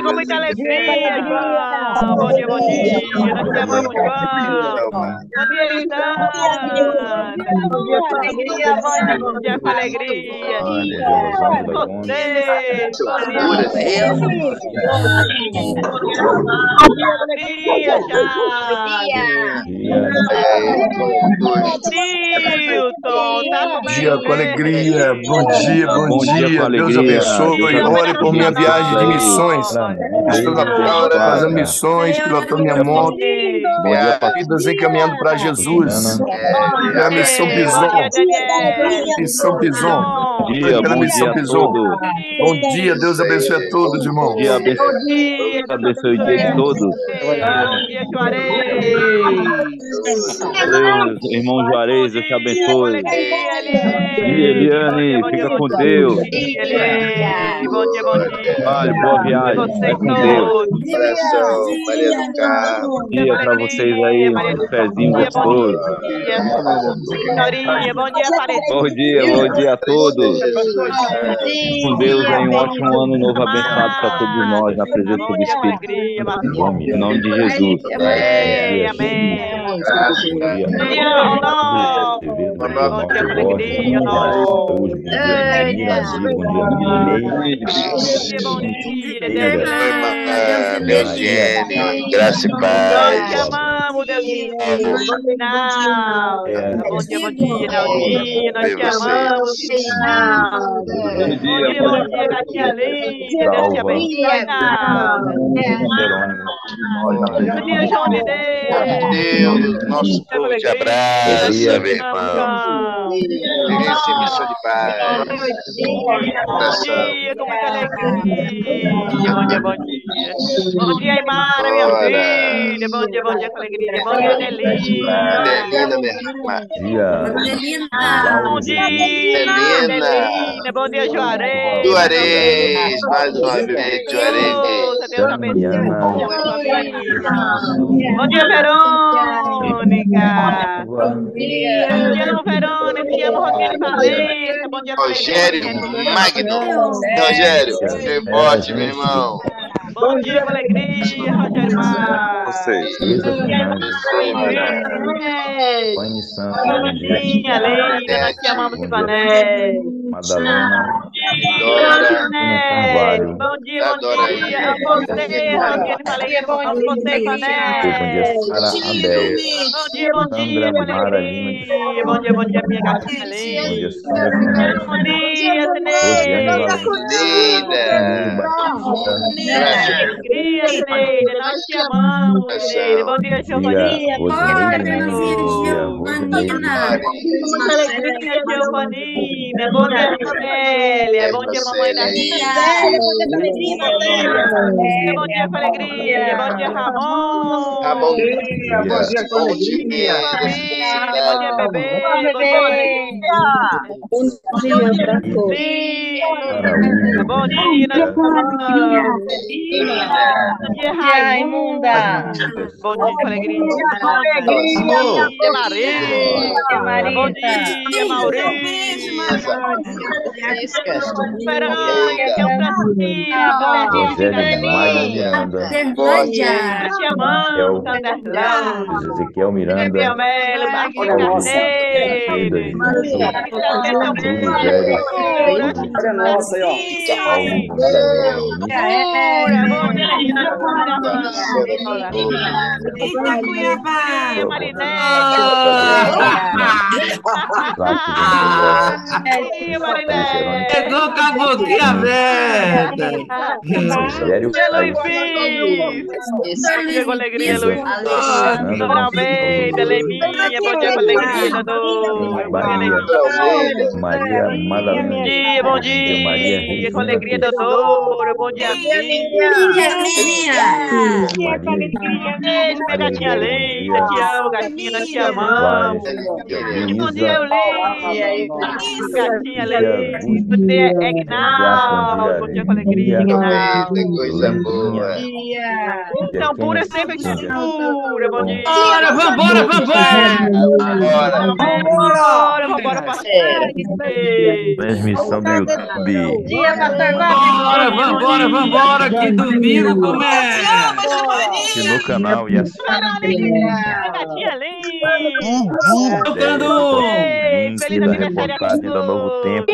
Com muita alegria, João. Bom dia, bom dia. Nós te amamos, João. Bom dia, Elisângela. Bom dia com alegria. Você. Alegria, Nilton, tá Bom dia com alegria, bom dia, Deus abençoe. Ore por minha viagem de missões. Estou na porta fazendo missões, pilotando minha moto. Vidas encaminhando para Jesus. É a missão Bison. Missão Bison. Missão Bison. Bom dia, Deus abençoe a todos, irmão. Bom dia, abençoe o dia de todos. Bom dia, Juarez. Deus, irmão Juarez, Deus te abençoe. Eliane, fica com Deus. Bom dia, bom dia. Vale, boa viagem. Fica com Deus. Bom dia pra vocês aí, um pezinho gostoso. Vitorinha, bom dia, Aparecido. Bom dia a todos. Com Deus aí, um ótimo ano novo abençoado para todos nós, na presença do Espírito. Em nome de Jesus. Amém, amém. Bom dia, alegria, Eugênio, graça e paz. Te amamos, Deusinho. Bom final. Bom dia, Naldinho. Nós te amamos, final. Bom dia, gatinha linda. Deus te abençoe. Bom dia, João de Deus, nosso povo te abraça, meu irmão. Vive essa missão de paz. Bom dia, com muita alegria. Bom dia, bom dia. Bom dia, Aymara, minha filha. Bom dia com alegria. Bom dia, Nelina. Nelina, minha irmã. Bom dia, Nelina. Bom dia, Juarez. Juarez, mais uma vez, Juarez. Deus abençoe. Bom dia, Verônica. Bom dia, Verônica. Te amo, Rogério Valência. Bom dia, Rogério Magno. Rogério, foi forte, meu irmão. Bom dia, com alegria, Rogério Magno. Vocês. Minha Leila, nós te amamos, Ivanés. Madalena. Bom dia, bom dia. Você, Rogério Valência. Você, Ivanés. Bom dia, com alegria. Bom dia, minha gatinha linda. Bom dia, Alegria, Neida, nós te amamos, Neida. Bom dia, Giovanina. Muita alegria, Giovanina. Bom dia, Amélia. Bom dia, mamãe da cidade. Bom dia, com alegria. Bom dia, Ramon. Ramon, bom dia, com alegria. Bom dia, bebê. Bom dia pra todos. Bom dia, bom dia, Raimunda. Bom dia, com alegria. Bom dia, Maria. Bom dia, Maurício. Esperança, que é um prazer. Te amamos, Sanderlão. Ezequiel Miranda. Ezequiel Melo, Marquinhos Carneiro. Olha nossa aí, ó. Eita, Cuiabá! Pegou com a boquinha aberta. Chegou alegria, Luiz. Doutor Almeida, Leminha, bom dia com alegria, doutor. Maria Madalena. Bom dia, com alegria, doutor. Bom dia, Leminha. Beijo, minha gatinha linda. Te amo, gatinha, nós te amamos. Bom dia, Eulê. Gatinha linda. Egnaldo, bom dia com alegria, Eita, Egnaldo. coisa boa. Então, pura é sempre pura, bom dia. Vambora! Vambora, parceiro. Transmissão do YouTube. Dia, pastor Vambora, que domingo começa! E no canal e assim. Gatinha linda. Tocando! Link da reportagem da Novo Tempo.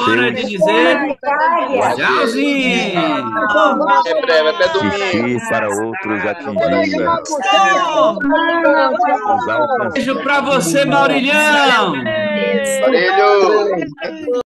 Hora de dizer tchauzinho! É breve, até domingo. Xixi para outros atingida. Os alcançados. Beijo pra você, Maurilhão! Valeu.